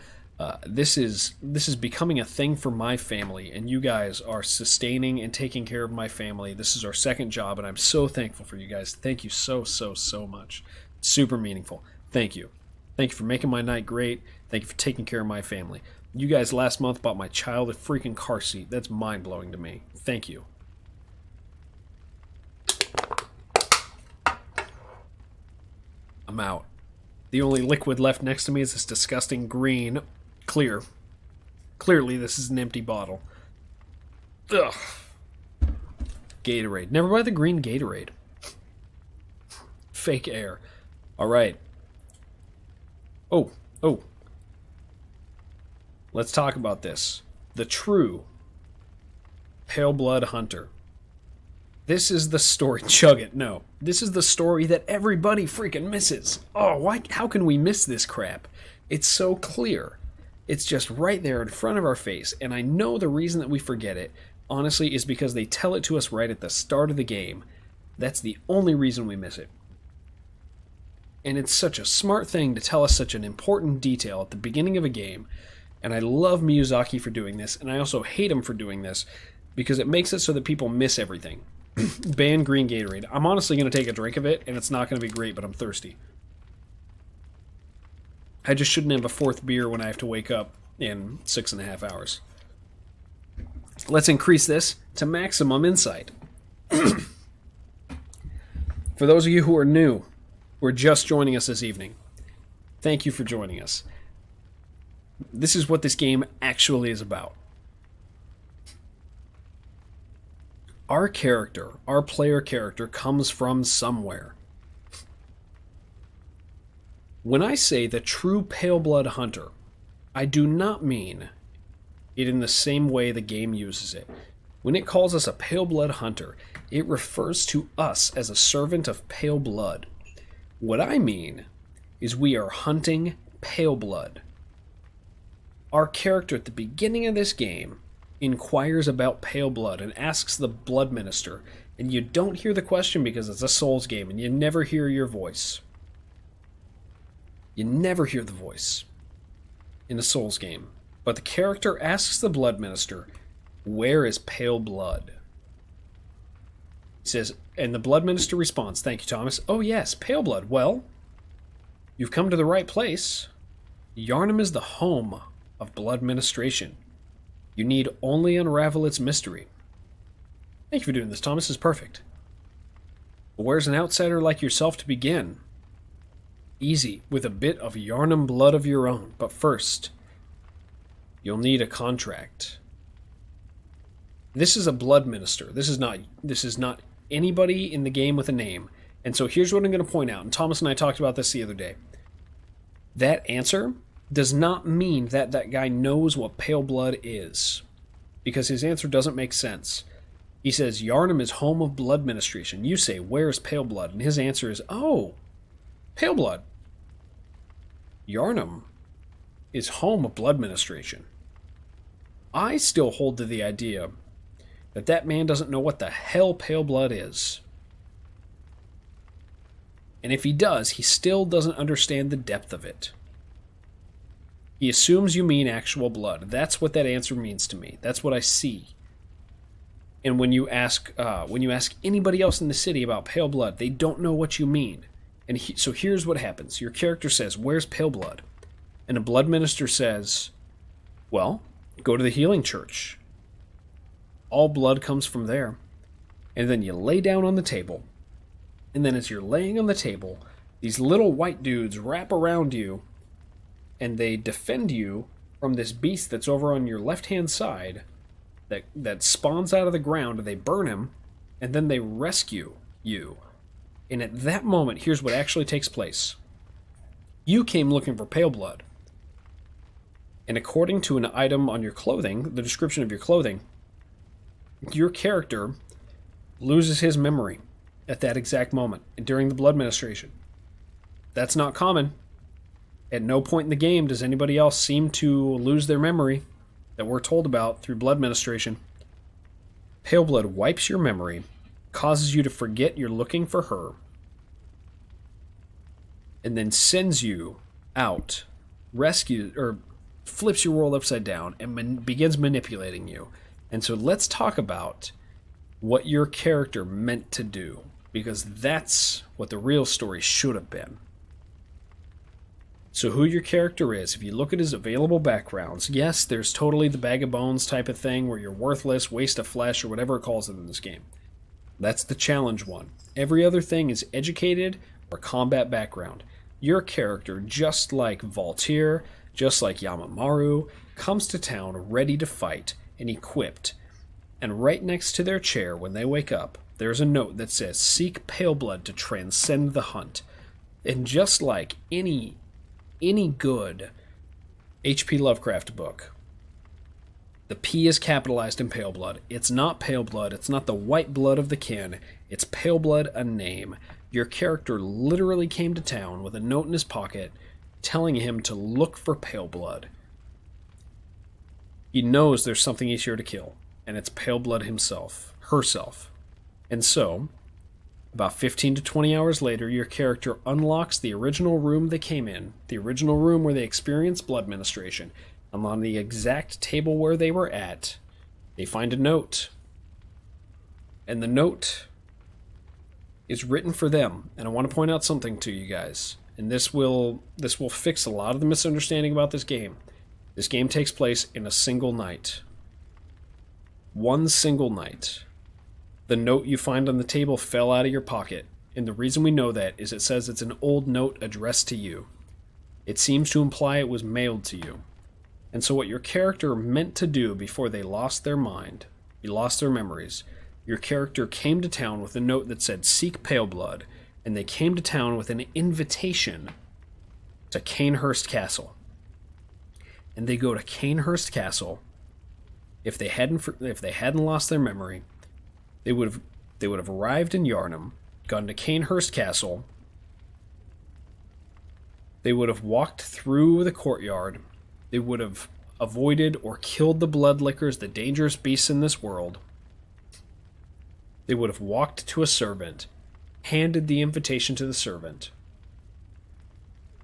This is becoming a thing for my family, and you guys are sustaining and taking care of my family. This is our second job, and I'm so thankful for you guys. Thank you so, so, so much. It's super meaningful. Thank you. Thank you for making my night great. Thank you for taking care of my family. You guys last month bought my child a freaking car seat. That's mind-blowing to me. Thank you. I'm out. The only liquid left next to me is this disgusting green clear. Clearly, this is an empty bottle. Ugh. Gatorade. Never buy the green Gatorade. Fake air. Alright. Oh. Let's talk about this. The true Paleblood Hunter. This is the story. Chug it. No. This is the story that everybody freaking misses. Oh, why? How can we miss this crap? It's so clear. It's just right there in front of our face. And I know the reason that we forget it, honestly, is because they tell it to us right at the start of the game. That's the only reason we miss it. And it's such a smart thing to tell us such an important detail at the beginning of a game. And I love Miyazaki for doing this, and I also hate him for doing this, because it makes it so that people miss everything. Ban green Gatorade. I'm honestly going to take a drink of it, and it's not going to be great, but I'm thirsty. I just shouldn't have a fourth beer when I have to wake up in 6.5 hours. Let's increase this to maximum insight. For those of you who are new, who are just joining us this evening, thank you for joining us. This is what this game actually is about. Our character, our player character, comes from somewhere. When I say the true pale blood hunter, I do not mean it in the same way the game uses it. When it calls us a pale blood hunter, it refers to us as a servant of pale blood. What I mean is we are hunting pale blood. Our character at the beginning of this game inquires about pale blood and asks the blood minister, and you don't hear the question because it's a Souls game and you never hear your voice. You never hear the voice in a Souls game. But the character asks the blood minister, "Where is pale blood?" He says, and the blood minister responds, "Thank you, Thomas. Oh yes, pale blood. Well, you've come to the right place. Yharnam is the home of blood ministration. You need only unravel its mystery." Thank you for doing this, Thomas. Is perfect. But where's an outsider like yourself to begin? Easy, with a bit of Yharnam blood of your own. But first, you'll need a contract. This is a blood minister. This is not anybody in the game with a name. And so here's what I'm going to point out. And Thomas and I talked about this the other day. That answer does not mean that that guy knows what pale blood is, because his answer doesn't make sense. He says, Yharnam is home of blood ministration. You say, where's pale blood? And his answer is, oh, pale blood. Yharnam is home of blood ministration. I still hold to the idea that that man doesn't know what the hell pale blood is. And if he does, he still doesn't understand the depth of it. He assumes you mean actual blood. That's what that answer means to me. That's what I see. And when you ask anybody else in the city about pale blood, they don't know what you mean. And so here's what happens. Your character says, "Where's pale blood?" And a blood minister says, "Well, go to the healing church. All blood comes from there." And then you lay down on the table. And then as you're laying on the table, these little white dudes wrap around you, and they defend you from this beast that's over on your left-hand side that spawns out of the ground. They burn him, and then they rescue you. And at that moment, here's what actually takes place. You came looking for pale blood. And according to an item on your clothing, the description of your clothing, your character loses his memory at that exact moment during the blood ministration. That's not common. At no point in the game does anybody else seem to lose their memory that we're told about through blood ministration. Pale blood wipes your memory, causes you to forget you're looking for her, and then sends you out, rescues, or flips your world upside down and begins manipulating you. And so let's talk about what your character meant to do, because that's what the real story should have been. So who your character is, if you look at his available backgrounds, yes, there's totally the bag of bones type of thing where you're worthless, waste of flesh, or whatever it calls it in this game. That's the challenge one. Every other thing is educated or combat background. Your character, just like Valtir, just like Yamamaru, comes to town ready to fight and equipped. And right next to their chair when they wake up, there's a note that says, "Seek pale blood to transcend the hunt." And just like any good H.P. Lovecraft book, the P is capitalized in pale blood. It's not pale blood. It's not the white blood of the kin. It's pale blood, a name. Your character literally came to town with a note in his pocket telling him to look for pale blood. He knows there's something he's here to kill, and it's pale blood himself, herself. And so, About 15 to 20 hours later, your character unlocks the original room they came in, the original room where they experienced blood ministration. And on the exact table where they were at, they find a note. And the note is written for them. And I want to point out something to you guys. And this will fix a lot of the misunderstanding about this game. This game takes place in a single night. One single night. The note you find on the table fell out of your pocket, and the reason we know that is it says it's an old note addressed to you. It seems to imply it was mailed to you. And so what your character meant to do before they lost their mind, they lost their memories, your character came to town with a note that said, "Seek Pale Blood," and they came to town with an invitation to Canehurst Castle. And they go to Canehurst Castle. If they hadn't lost their memory, they would have arrived in Yarnham, gone to Canehurst Castle. They would have walked through the courtyard. They would have avoided or killed the bloodlickers, the dangerous beasts in this world. They would have walked to a servant, handed the invitation to the servant.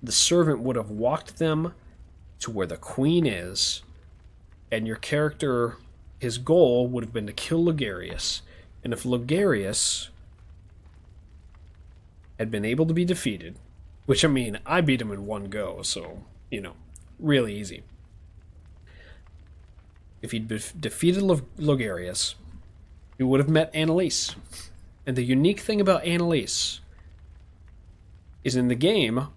The servant would have walked them to where the queen is, and your character, his goal would have been to kill Logarius. And if Logarius had been able to be defeated, which, I mean, I beat him in one go, so, really easy. If he'd defeated Logarius, he would have met Annalise. And the unique thing about Annalise is in the game,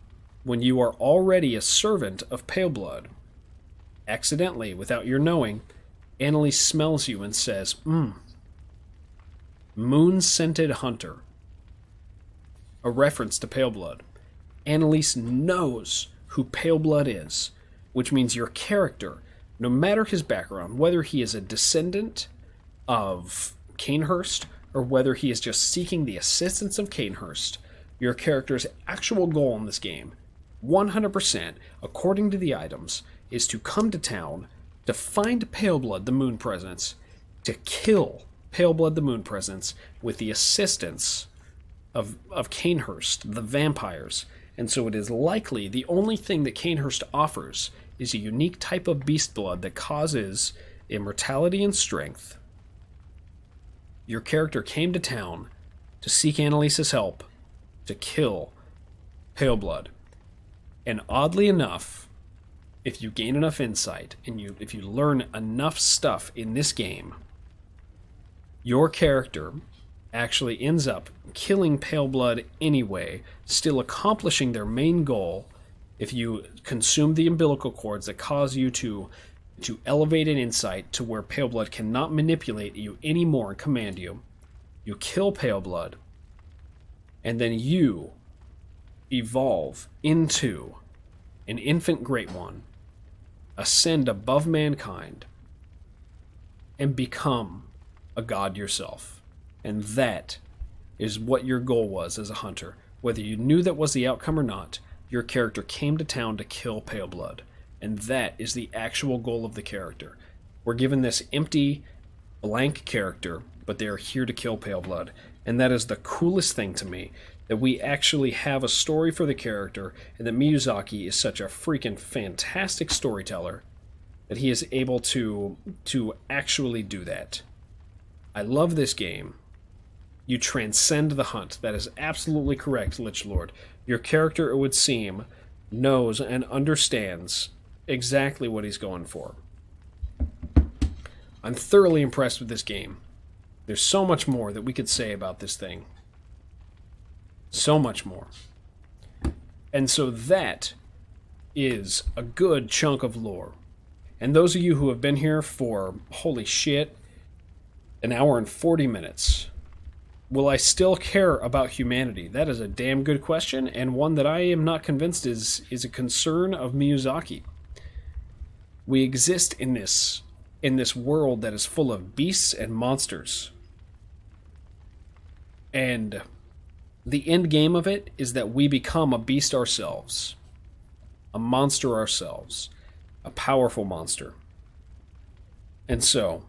when you are already a servant of Pale Blood, accidentally, without your knowing, Annalise smells you and says, "Moon-scented hunter." A reference to Pale Blood. Annalise knows who Pale Blood is, which means your character, no matter his background, whether he is a descendant of Canehurst or whether he is just seeking the assistance of Canehurst, your character's actual goal in this game, 100%, according to the items, is to come to town, to find Pale Blood, the Moon Presence, to kill Pale Blood, the Moon Presence, with the assistance of Canehurst, the vampires. And so it is likely the only thing that Canehurst offers is a unique type of beast blood that causes immortality and strength. Your character came to town to seek Annalise's help to kill Pale Blood. And oddly enough, if you gain enough insight and if you learn enough stuff in this game, your character actually ends up killing Pale Blood anyway, still accomplishing their main goal. If you consume the umbilical cords that cause you to elevate an insight to where Pale Blood cannot manipulate you anymore and command you, you kill Pale Blood, and then you evolve into an infant Great One, ascend above mankind, and become a god yourself. And that is what your goal was as a hunter. Whether you knew that was the outcome or not, your character came to town to kill Pale Blood. And that is the actual goal of the character. We're given this empty, blank character, but they are here to kill Pale Blood. And that is the coolest thing to me, that we actually have a story for the character, and that Miyazaki is such a freaking fantastic storyteller that he is able to actually do that. I love this game. You transcend the hunt. That is absolutely correct, Lich Lord. Your character, it would seem, knows and understands exactly what he's going for. I'm thoroughly impressed with this game. There's so much more that we could say about this thing. So much more. And so that is a good chunk of lore. And those of you who have been here for, holy shit, an hour and 40 minutes, will I still care about humanity? That is a damn good question, and one that I am not convinced is a concern of Miyazaki. We exist in this world that is full of beasts and monsters. And the end game of it is that we become a beast ourselves, a monster ourselves, a powerful monster. And so,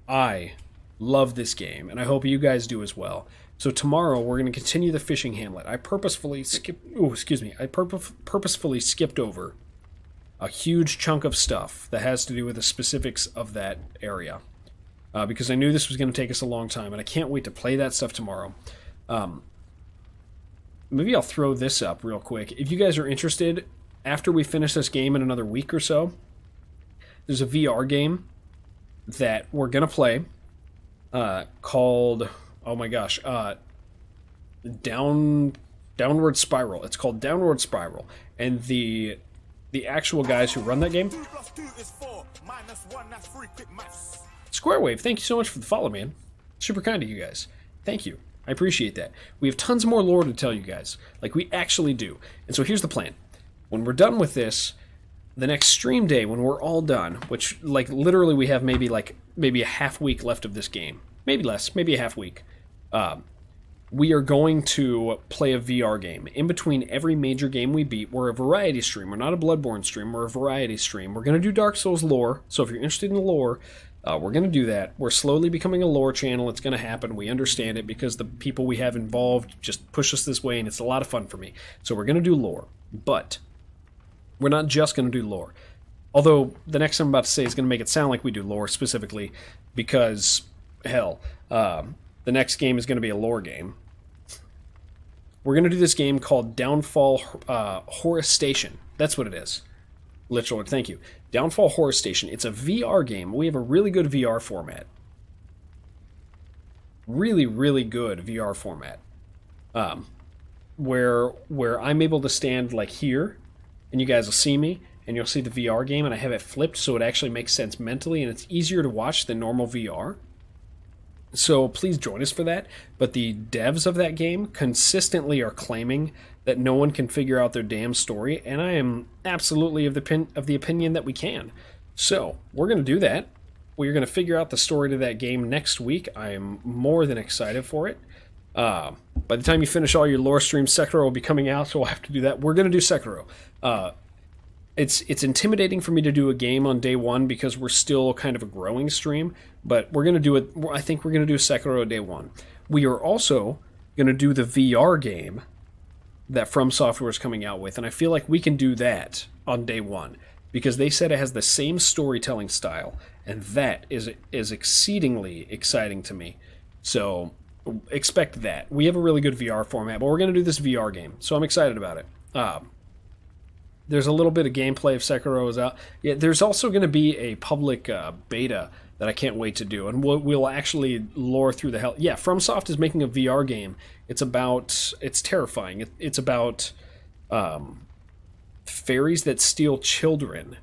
I Love this game, and I hope you guys do as well. So tomorrow we're going to continue the fishing hamlet. I purposefully purposefully skipped over a huge chunk of stuff that has to do with the specifics of that area. Because I knew this was going to take us a long time, and I can't wait to play that stuff tomorrow. Maybe I'll throw this up real quick. If you guys are interested, after we finish this game in another week or so, there's a VR game that we're going to play called, oh my gosh, Downward Spiral. It's called Downward Spiral. And the actual guys who run that game...
2 plus 2 is 4, minus 1, that's 3, quick maths.
Squarewave, thank you so much for the follow, man. Super kind of you guys. Thank you. I appreciate that. We have tons more lore to tell you guys. Like, we actually do. And so here's the plan. When we're done with this, the next stream day, when we're all done, which, like, literally we have maybe a half week left of this game. Maybe less, maybe a half week. We are going to play a VR game. In between every major game we beat, we're a variety stream. We're not a Bloodborne stream, we're a variety stream. We're going to do Dark Souls lore, so if you're interested in the lore, we're going to do that. We're slowly becoming a lore channel. It's going to happen. We understand it because the people we have involved just push us this way, and it's a lot of fun for me. So we're going to do lore. But we're not just going to do lore. Although the next thing I'm about to say is going to make it sound like we do lore specifically because, hell, the next game is going to be a lore game. We're going to do this game called Downfall Horror Station. That's what it is. Literally, thank you. Downfall Horror Station. It's a VR game. We have a really good VR format. Really, really good VR format. Where I'm able to stand like here, and you guys will see me, and you'll see the VR game, and I have it flipped so it actually makes sense mentally, and it's easier to watch than normal VR. So please join us for that. But the devs of that game consistently are claiming that no one can figure out their damn story, and I am absolutely of the opinion that we can. So we're going to do that. We're going to figure out the story to that game next week. I am more than excited for it. By the time you finish all your lore streams, Sekiro will be coming out, so we'll have to do that. We're going to do Sekiro. It's intimidating for me to do a game on day one because we're still kind of a growing stream, but we're going to do it. I think we're going to do Sekiro day one. We are also going to do the VR game that From Software is coming out with, and I feel like we can do that on day one because they said it has the same storytelling style, and that is exceedingly exciting to me. So expect that. We have a really good VR format, but we're going to do this VR game, so I'm excited about it. There's a little bit of gameplay of Sekiro is out. Yeah, there's also going to be a public beta that I can't wait to do, and we'll actually lore through the hell. Yeah, FromSoft is making a VR game. It's terrifying. It's about fairies that steal children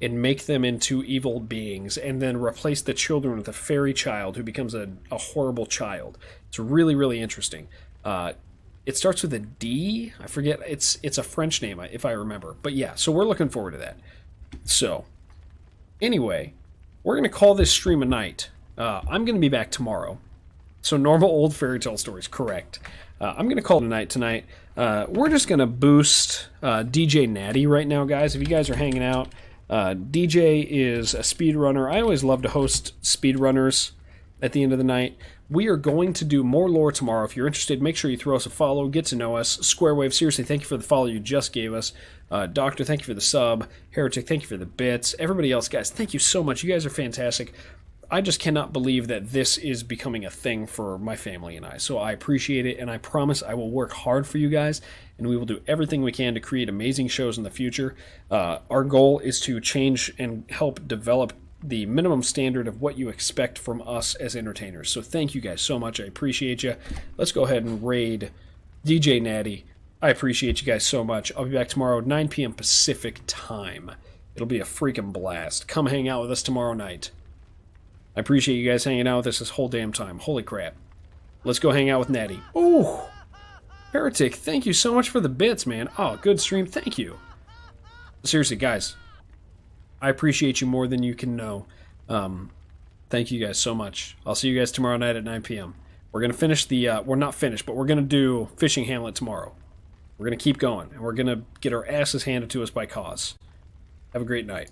and make them into evil beings, and then replace the children with a fairy child who becomes a horrible child. It's really, really interesting. It starts with a D. I forget. It's a French name, if I remember. But yeah, so we're looking forward to that. So, anyway, we're going to call this stream a night. I'm going to be back tomorrow. So normal old fairy tale stories, correct. I'm going to call it a night tonight. We're just going to boost DJ Natty right now, guys. If you guys are hanging out, DJ is a speedrunner. I always love to host speedrunners at the end of the night. We are going to do more lore tomorrow. If you're interested, make sure you throw us a follow, get to know us. Squarewave, seriously, thank you for the follow you just gave us. Doctor, thank you for the sub. Heretic, thank you for the bits. Everybody else, guys, thank you so much. You guys are fantastic. I just cannot believe that this is becoming a thing for my family and I. So I appreciate it, and I promise I will work hard for you guys, and we will do everything we can to create amazing shows in the future. Our goal is to change and help develop the minimum standard of what you expect from us as entertainers. So thank you guys so much. I appreciate you. Let's go ahead and raid DJ Natty. I appreciate you guys so much. I'll be back tomorrow at 9 p.m. Pacific time. It'll be a freaking blast. Come hang out with us tomorrow night. I appreciate you guys hanging out with us this whole damn time. Holy crap. Let's go hang out with Natty. Ooh! Heretic, thank you so much for the bits, man. Oh, good stream. Thank you. Seriously, guys. I appreciate you more than you can know. Thank you guys so much. I'll see you guys tomorrow night at 9 p.m. We're going to finish the... we're not finished, but we're going to do Fishing Hamlet tomorrow. We're going to keep going, and we're going to get our asses handed to us by Cause. Have a great night.